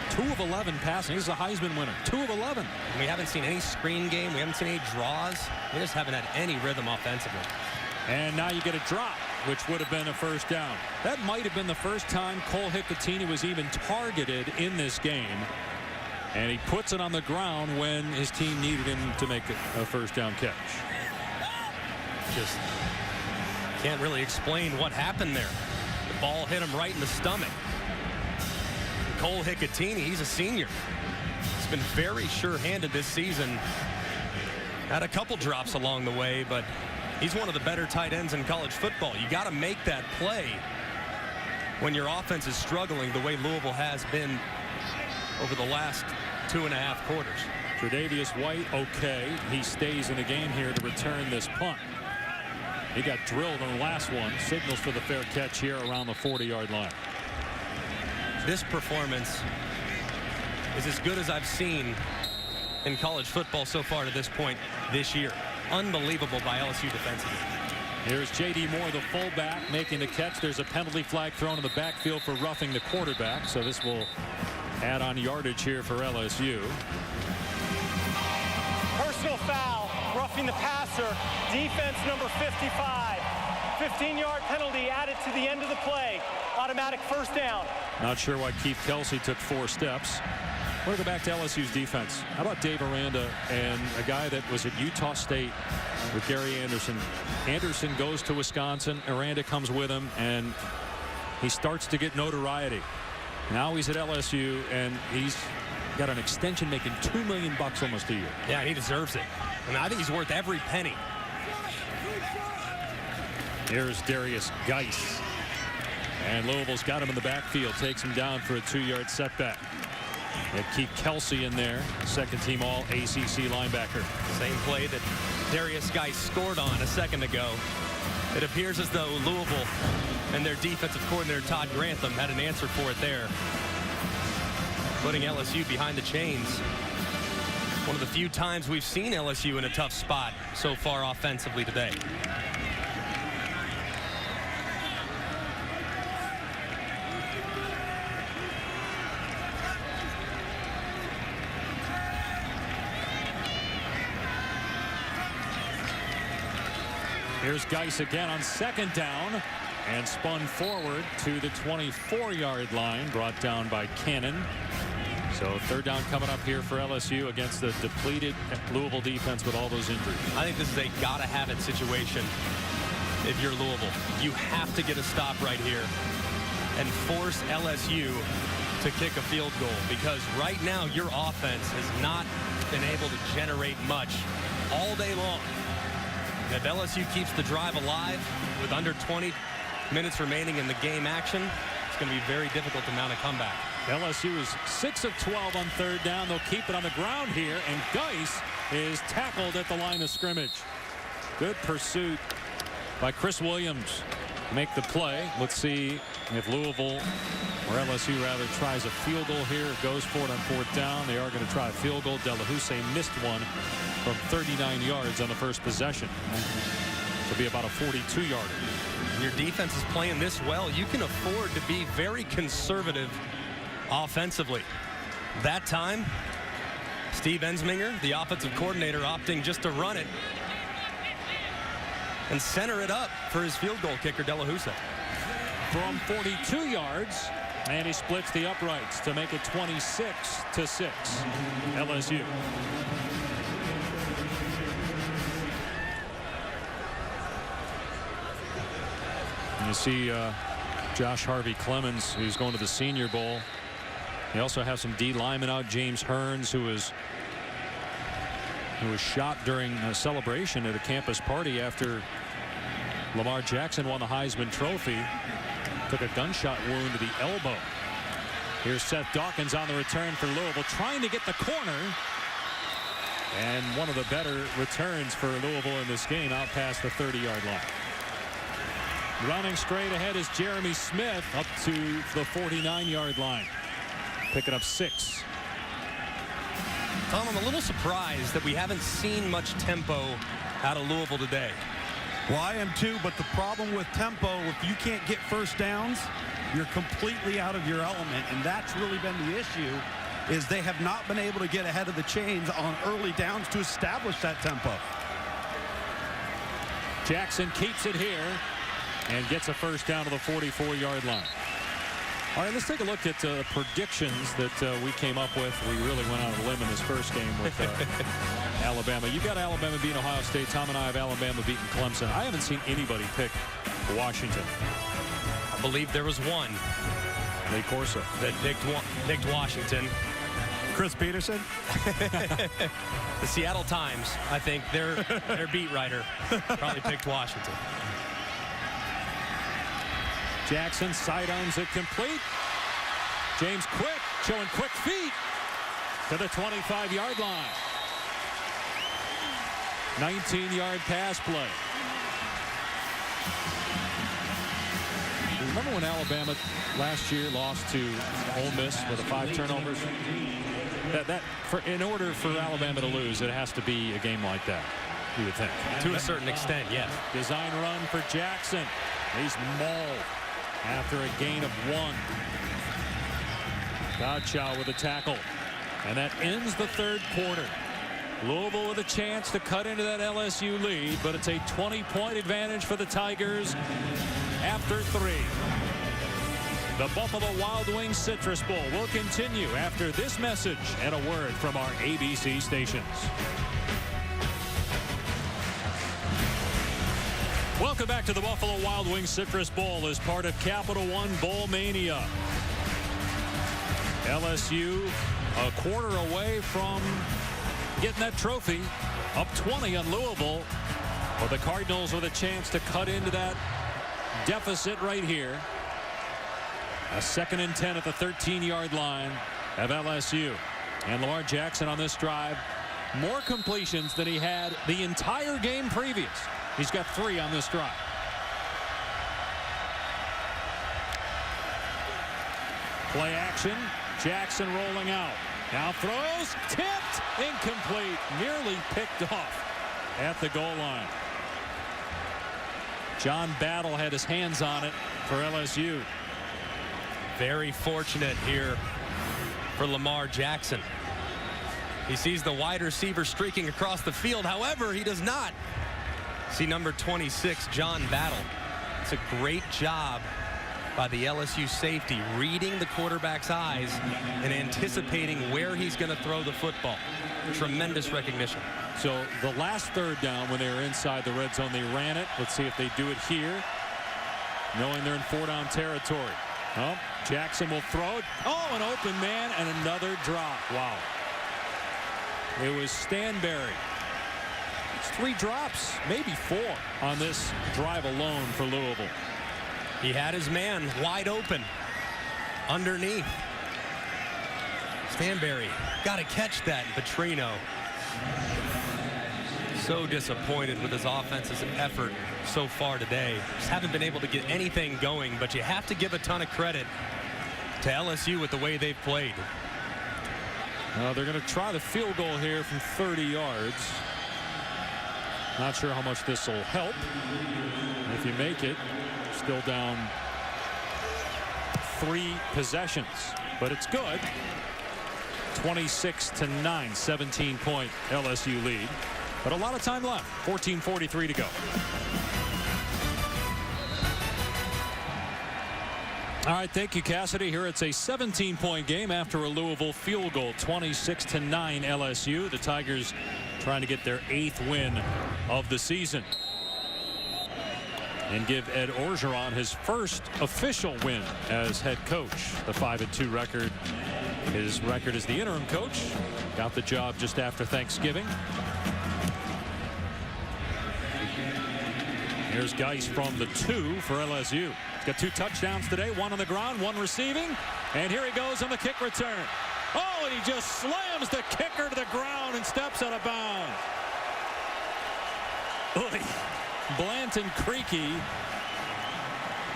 2 of 11 passing. He's a Heisman winner. 2 of 11. We haven't seen any screen game. We haven't seen any draws. We just haven't had any rhythm offensively. And now you get a drop, which would have been a first down. That might have been the first time Cole Hicatini was even targeted in this game. And he puts it on the ground when his team needed him to make a first down catch. Just can't really explain what happened there. The ball hit him right in the stomach. Cole Hicatini, he's a senior. He's been very sure-handed this season. Had a couple drops along the way, but he's one of the better tight ends in college football. You got to make that play when your offense is struggling the way Louisville has been over the last 2.5 quarters. Tre'Davious White, okay. He stays in the game here to return this punt. He got drilled on the last one. Signals for the fair catch here around the 40-yard line. This performance is as good as I've seen in college football so far to this point this year. Unbelievable by LSU defensively. Here's J.D. Moore, the fullback, making the catch. There's a penalty flag thrown in the backfield for roughing the quarterback, so this will add on yardage here for LSU. Personal foul, roughing the passer, defense number 55. 15-yard penalty added to the end of the play. Automatic first down. Not sure why Keith Kelsey took 4 steps. We'll go back to LSU's defense. How about Dave Aranda and a guy that was at Utah State with Gary Anderson. Anderson goes to Wisconsin. Aranda comes with him, and he starts to get notoriety. Now he's at LSU, and he's got an extension making $2 million almost a year. Yeah, he deserves it. I mean, I think he's worth every penny. Here's Darius Geis. And Louisville's got him in the backfield. Takes him down for a 2-yard setback. They keep Kelsey in there. Second-team All-ACC linebacker. Same play that Darius Geis scored on a second ago. It appears as though Louisville and their defensive coordinator Todd Grantham had an answer for it there, putting LSU behind the chains. One of the few times we've seen LSU in a tough spot so far offensively today. Here's Geis again on second down and spun forward to the 24-yard line, brought down by Cannon. So third down coming up here for LSU against the depleted Louisville defense with all those injuries. I think this is a gotta-have-it situation if you're Louisville. You have to get a stop right here and force LSU to kick a field goal, because right now your offense has not been able to generate much all day long. If LSU keeps the drive alive with under 20 minutes remaining in the game action, it's going to be very difficult to mount a comeback. LSU is 6 of 12 on third down. They'll keep it on the ground here, and Geis is tackled at the line of scrimmage. Good pursuit by Chris Williams. Make the play. Let's see if Louisville, or LSU rather, tries a field goal here. Goes for it on fourth down. They are going to try a field goal. Delahousse missed one from 39 yards on the first possession. It'll be about a 42-yarder. Your defense is playing this well. You can afford to be very conservative offensively. That time, Steve Ensminger, the offensive coordinator, opting just to run it and center it up for his field goal kicker, Delahousse. From 42 yards, and he splits the uprights to make it 26-6. LSU. And you see Josh Harvey Clemens, who's going to the Senior Bowl. They also have some D linemen out. James Hearns, who was shot during a celebration at a campus party after Lamar Jackson won the Heisman Trophy. Took a gunshot wound to the elbow. Here's Seth Dawkins on the return for Louisville, trying to get the corner. And one of the better returns for Louisville in this game, out past the 30-yard line. Running straight ahead is Jeremy Smith up to the 49-yard line. Picking up 6. Tom, I'm a little surprised that we haven't seen much tempo out of Louisville today. Well, I am too, but the problem with tempo, if you can't get first downs, you're completely out of your element, and that's really been the issue, is they have not been able to get ahead of the chains on early downs to establish that tempo. Jackson keeps it here and gets a first down to the 44-yard line. All right, let's take a look at predictions that we came up with. We really went out on a limb in this first game with Alabama. You got Alabama beating Ohio State. Tom and I have Alabama beating Clemson. I haven't seen anybody pick Washington. I believe there was one. Lee Corso. That picked Washington. Chris Peterson. The Seattle Times, I think, their beat writer probably picked Washington. Jackson sidearms it complete. James Quick showing quick feet to the 25-yard line. 19-yard pass play. Remember when Alabama last year lost to Ole Miss with the 5 turnovers? In order for Alabama to lose, it has to be a game like that, you would think. To a certain extent, yes. Design run for Jackson. He's mauled after a gain of 1. Godchow with a tackle. And that ends the third quarter. Louisville with a chance to cut into that LSU lead, but it's a 20-point advantage for the Tigers after 3. The Buffalo Wild Wings Citrus Bowl will continue after this message and a word from our ABC stations. Welcome back to the Buffalo Wild Wings Citrus Bowl as part of Capital One Bowl Mania. LSU a quarter away from getting that trophy, up 20 on Louisville, but the Cardinals with a chance to cut into that deficit right here. A 2nd and 10 at the 13-yard line of LSU. And Lamar Jackson on this drive, more completions than he had the entire game previous. He's got 3 on this drive. Play action. Jackson rolling out. Now throws. Tipped. Incomplete. Nearly picked off at the goal line. John Battle had his hands on it for LSU. Very fortunate here for Lamar Jackson. He sees the wide receiver streaking across the field. However, he does not see number 26, John Battle. It's a great job by the LSU safety, reading the quarterback's eyes and anticipating where he's going to throw the football. Tremendous recognition. So the last third down when they were inside the red zone, they ran it. Let's see if they do it here, knowing they're in 4-down territory. Oh, Jackson will throw it. Oh, an open man and another drop. Wow. It was Stanberry. It's 3 drops, maybe 4 on this drive alone for Louisville. He had his man wide open underneath. Stanberry got to catch that. Petrino so disappointed with his offense's effort so far today. Just haven't been able to get anything going, but you have to give a ton of credit to LSU with the way they've played. They're going to try the field goal here from 30 yards. Not sure how much this will help. If you make it, still down 3 possessions, but it's good. 26-9, 17-point LSU lead, but a lot of time left. 14:43 to go. All right, thank you, Cassidy. Here it's a 17-point game after a Louisville field goal. 26-9 LSU. The Tigers trying to get their 8th win of the season and give Ed Orgeron his first official win as head coach. The 5-2 record. His record as the interim coach. Got the job just after Thanksgiving. Here's Geis from the 2 for LSU. He's got 2 touchdowns today, 1 on the ground, 1 receiving. And here he goes on the kick return. Oh, and he just slams the kicker to the ground and steps out of bounds. Oy. Blanton Creaky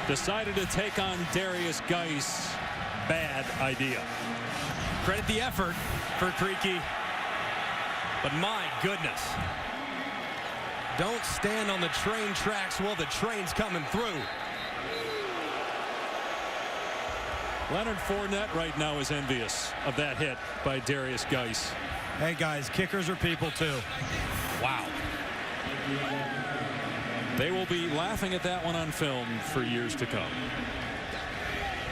decided to take on Darius Geis. Bad idea. Credit the effort for Creaky, but my goodness. Don't stand on the train tracks while the train's coming through. Leonard Fournette right now is envious of that hit by Darius Geis. Hey, guys, kickers are people, too. Wow. They will be laughing at that one on film for years to come.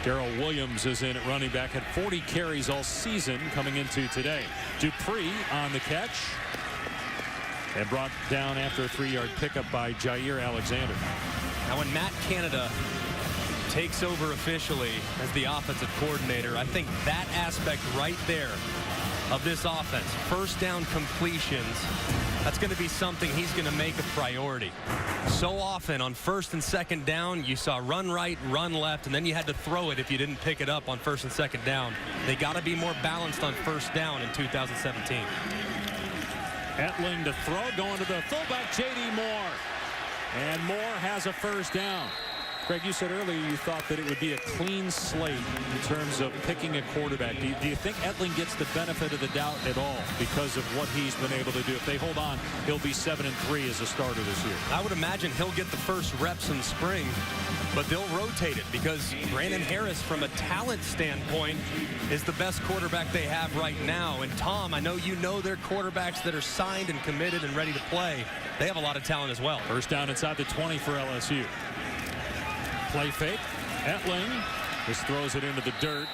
Darrell Williams is in at running back, had 40 carries all season coming into today. Dupree on the catch and brought down after a 3-yard pickup by Jair Alexander. Now when Matt Canada takes over officially as the offensive coordinator, I think that aspect right there of this offense, first down completions, that's going to be something he's going to make a priority. So often on first and second down, you saw run right, run left, and then you had to throw it if you didn't pick it up on first and second down. They got to be more balanced on first down in 2017. Etling to throw, going to the fullback, J.D. Moore. And Moore has a first down. Greg, you said earlier you thought that it would be a clean slate in terms of picking a quarterback. Do you think Etling gets the benefit of the doubt at all because of what he's been able to do? If they hold on, he'll be 7-3 as a starter this year. I would imagine he'll get the first reps in spring, but they'll rotate it because Brandon Harris, from a talent standpoint, is the best quarterback they have right now. And Tom, I know you know their quarterbacks that are signed and committed and ready to play. They have a lot of talent as well. First down inside the 20 for LSU. Play fake. Etling just throws it into the dirt.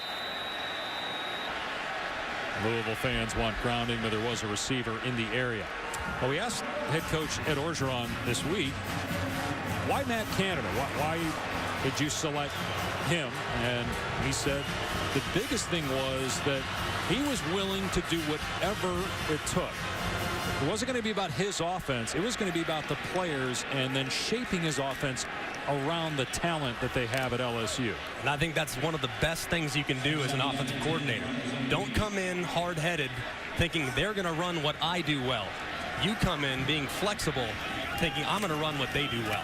Louisville fans want grounding, but there was a receiver in the area. Well, we asked head coach Ed Orgeron this week, why Matt Canada? Why did you select him? And he said the biggest thing was that he was willing to do whatever it took. It wasn't going to be about his offense. It was going to be about the players and then shaping his offense around the talent that they have at LSU. And I think that's one of the best things you can do as an offensive coordinator. Don't come in hard-headed thinking they're going to run what I do well. You come in being flexible, thinking I'm going to run what they do well.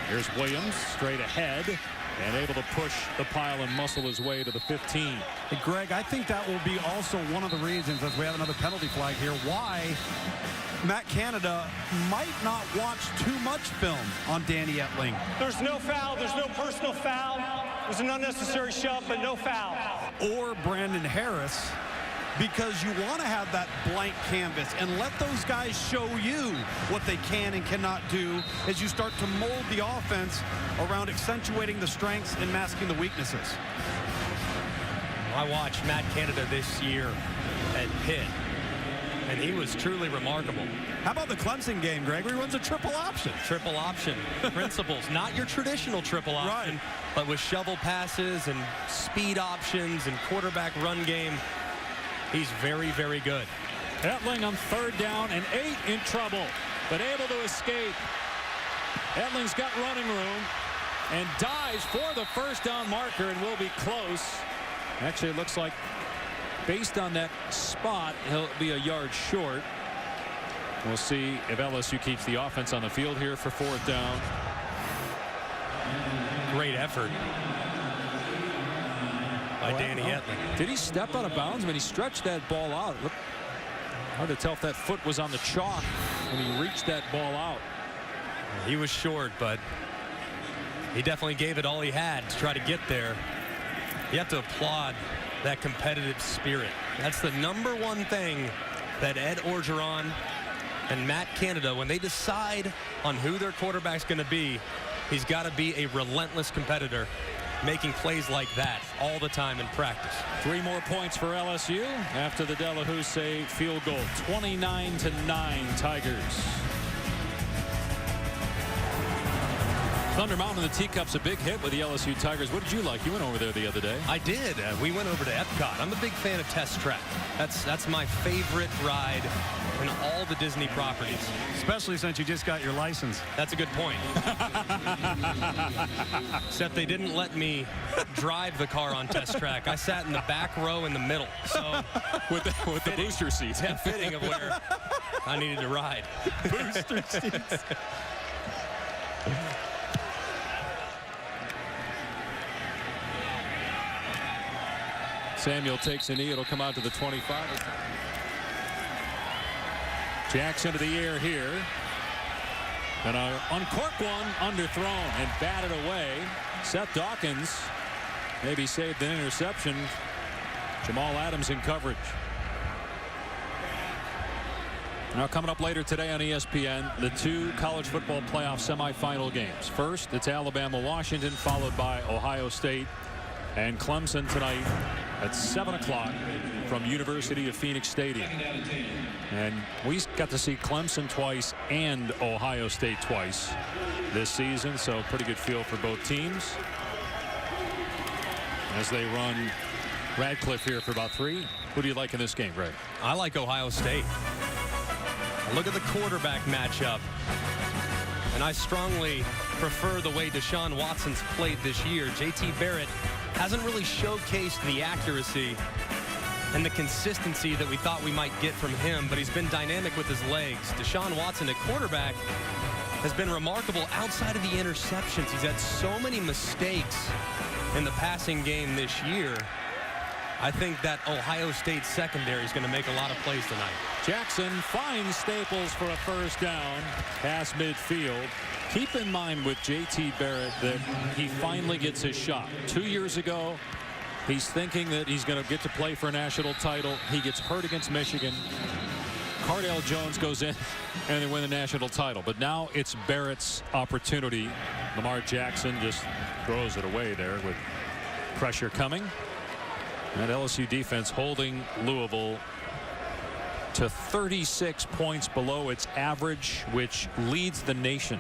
Here's Williams straight ahead and able to push the pile and muscle his way to the 15. Hey, Greg, I think that will be also one of the reasons, as we have another penalty flag here, why Matt Canada might not watch too much film on Danny Etling. There's no foul. There's no personal foul. There's an unnecessary shove, but no foul. Or Brandon Harris, because you want to have that blank canvas and let those guys show you what they can and cannot do as you start to mold the offense around accentuating the strengths and masking the weaknesses. I watched Matt Canada this year at Pitt, and he was truly remarkable. How about the Clemson game, Greg? Where he runs a triple option. Triple option principles, not your traditional triple option, right, but with shovel passes and speed options and quarterback run game. He's very, very good. Etling on third down and 8 in trouble, but able to escape. Etling's got running room and dives for the first down marker and will be close. Actually, it looks like based on that spot, he'll be a yard short. We'll see if LSU keeps the offense on the field here for fourth down. Great effort by Danny Etling. Did he step out of bounds? I mean, he stretched that ball out. Hard to tell if that foot was on the chalk when he reached that ball out. He was short, but he definitely gave it all he had to try to get there. You have to applaud that competitive spirit. That's the #1 thing that Ed Orgeron and Matt Canada, when they decide on who their quarterback's going to be, he's got to be a relentless competitor, making plays like that all the time in practice. 3 more points for LSU after the Delahousse field goal. 29-9 Tigers. Thunder Mountain and the Teacups, a big hit with the LSU Tigers. What did you like? You went over there the other day. I did. We went over to Epcot. I'm a big fan of Test Track. That's my favorite ride in all the Disney properties. Especially since you just got your license. That's a good point. Except they didn't let me drive the car on Test Track. I sat in the back row in the middle. So with the booster seats. Yeah, fitting of where I needed to ride. Booster seats. Samuel takes a knee. It'll come out to the 25. Jackson to the air here. And an uncorked one, underthrown and batted away. Seth Dawkins maybe saved an interception. Jamal Adams in coverage. Now coming up later today on ESPN, the 2 college football playoff semifinal games. First, it's Alabama-Washington, followed by Ohio State and Clemson tonight at 7 o'clock from University of Phoenix Stadium. And we got to see Clemson twice and Ohio State twice this season, so pretty good feel for both teams as they run Radcliffe here for about 3. Who do you like in this game, Greg? I like Ohio State. Look at the quarterback matchup. And I strongly prefer the way Deshaun Watson's played this year. J.T. Barrett hasn't really showcased the accuracy and the consistency that we thought we might get from him, but he's been dynamic with his legs. Deshaun Watson at quarterback has been remarkable outside of the interceptions. He's had so many mistakes in the passing game this year. I think that Ohio State secondary is going to make a lot of plays tonight. Jackson finds Staples for a first down past midfield. Keep in mind with J.T. Barrett that he finally gets his shot. 2 years ago, he's thinking that he's going to get to play for a national title. He gets hurt against Michigan. Cardale Jones goes in and they win the national title. But now it's Barrett's opportunity. Lamar Jackson just throws it away there with pressure coming. That LSU defense holding Louisville to 36 points below its average, which leads the nation.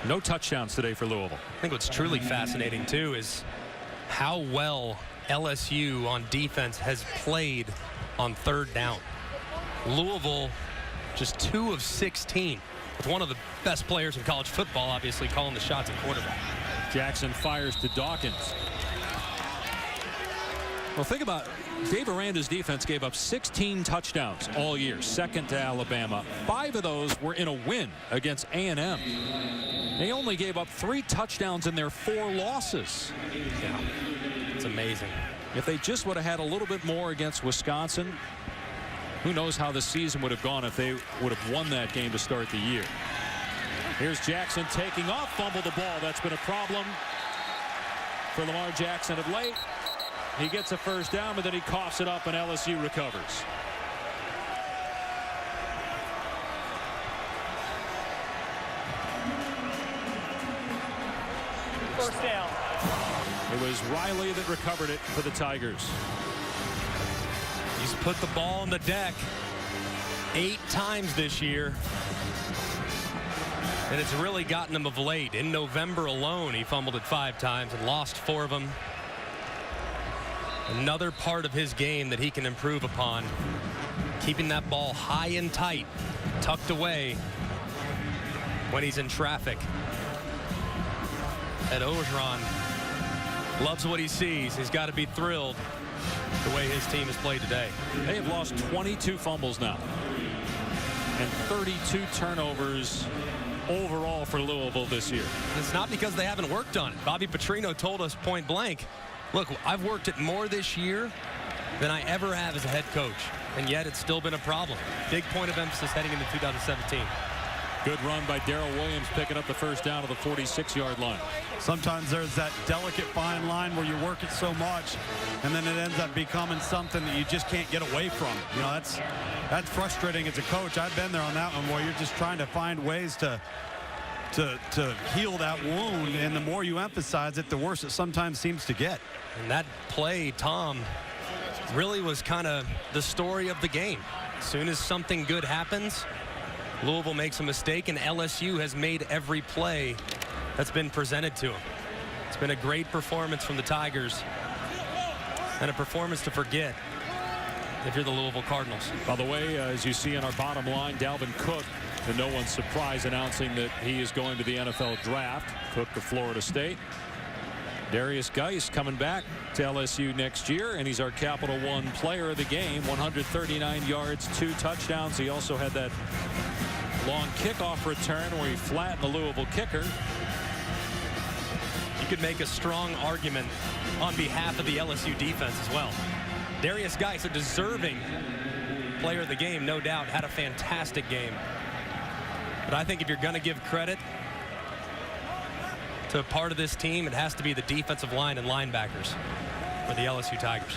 No touchdowns today for Louisville. I think what's truly fascinating, too, is how well LSU on defense has played on third down. Louisville just 2 of 16, with one of the best players in college football, obviously, calling the shots at quarterback. Jackson fires to Dawkins. Well, think about Dave Aranda's defense gave up 16 touchdowns all year, second to Alabama. 5 of those were in a win against A&M. They only gave up 3 touchdowns in their 4 losses. Yeah, it's amazing. If they just would have had a little bit more against Wisconsin, who knows how the season would have gone if they would have won that game to start the year. Here's Jackson taking off, fumbled the ball. That's been a problem for Lamar Jackson of late. He gets a first down, but then he coughs it up and LSU recovers. First down. It was Riley that recovered it for the Tigers. He's put the ball on the deck 8 times this year. And it's really gotten him of late. In November alone, he fumbled it 5 times and lost 4 of them. Another part of his game that he can improve upon, keeping that ball high and tight, tucked away when he's in traffic. Ed Orgeron loves what he sees. He's got to be thrilled the way his team has played today. They have lost 22 fumbles now and 32 turnovers overall for Louisville this year. It's not because they haven't worked on it. Bobby Petrino told us point blank, look, I've worked it more this year than I ever have as a head coach, and yet it's still been a problem. Big point of emphasis heading into 2017. Good run by Darrell Williams, picking up the first down to the 46-yard line. Sometimes there's that delicate fine line where you work it so much and then it ends up becoming something that you just can't get away from. You know, that's frustrating as a coach. I've been there on that one where you're just trying to find ways to heal that wound, and the more you emphasize it, the worse it sometimes seems to get. And that play, Tom, really was kind of the story of the game. As soon as something good happens, Louisville makes a mistake, and LSU has made every play that's been presented to them. It's been a great performance from the Tigers, and a performance to forget if you're the Louisville Cardinals. By the way, as you see on our bottom line, Dalvin Cook, to no one's surprise, announcing that he is going to the NFL draft. Cook to Florida State. Darius Geis coming back to LSU next year, and he's our Capital One player of the game. 139 yards, 2 touchdowns. He also had that long kickoff return where he flattened the Louisville kicker. You could make a strong argument on behalf of the LSU defense as well. Darius Geis, a deserving player of the game, no doubt, had a fantastic game. But I think if you're going to give credit to a part of this team, it has to be the defensive line and linebackers for the LSU Tigers.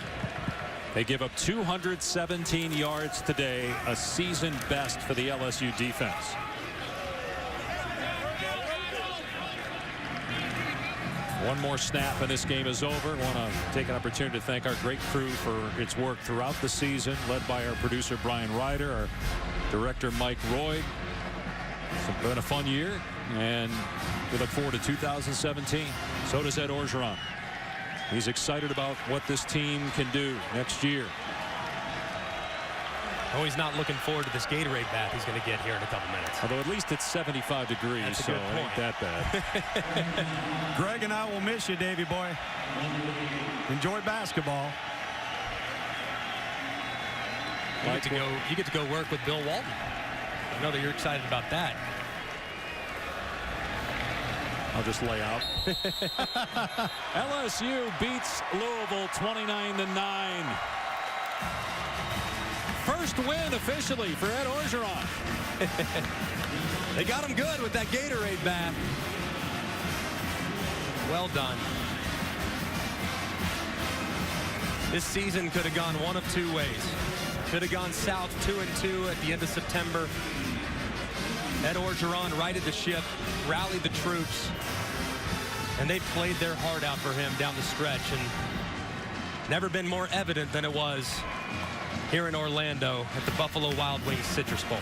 They give up 217 yards today, a season best for the LSU defense. One more snap and this game is over. I want to take an opportunity to thank our great crew for its work throughout the season, led by our producer Brian Ryder, our director Mike Roy. It's been a fun year, and we look forward to 2017. So does Ed Orgeron. He's excited about what this team can do next year. Oh, he's not looking forward to this Gatorade bath he's going to get here in a couple minutes. Although at least it's 75 degrees, so it ain't that bad. Greg and I will miss you, Davey boy. Enjoy basketball. You get to go work with Bill Walton. I know that you're excited about that. I'll just lay out. LSU beats Louisville 29-9. First win officially for Ed Orgeron. They got him good with that Gatorade bath. Well done. This season could have gone one of two ways. Could have gone south 2-2 at the end of September. Ed Orgeron righted the ship, rallied the troops, and they played their heart out for him down the stretch, and never been more evident than it was here in Orlando at the Buffalo Wild Wings Citrus Bowl.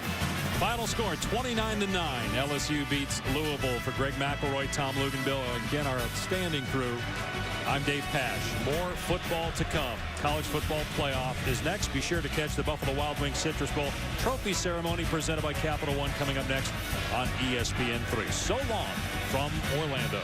Final score 29-9. LSU beats Louisville. For Greg McElroy, Tom Luganbill, again our outstanding crew. I'm Dave Pash. More football to come. College football playoff is next. Be sure to catch the Buffalo Wild Wings Citrus Bowl trophy ceremony presented by Capital One coming up next on ESPN3. So long from Orlando.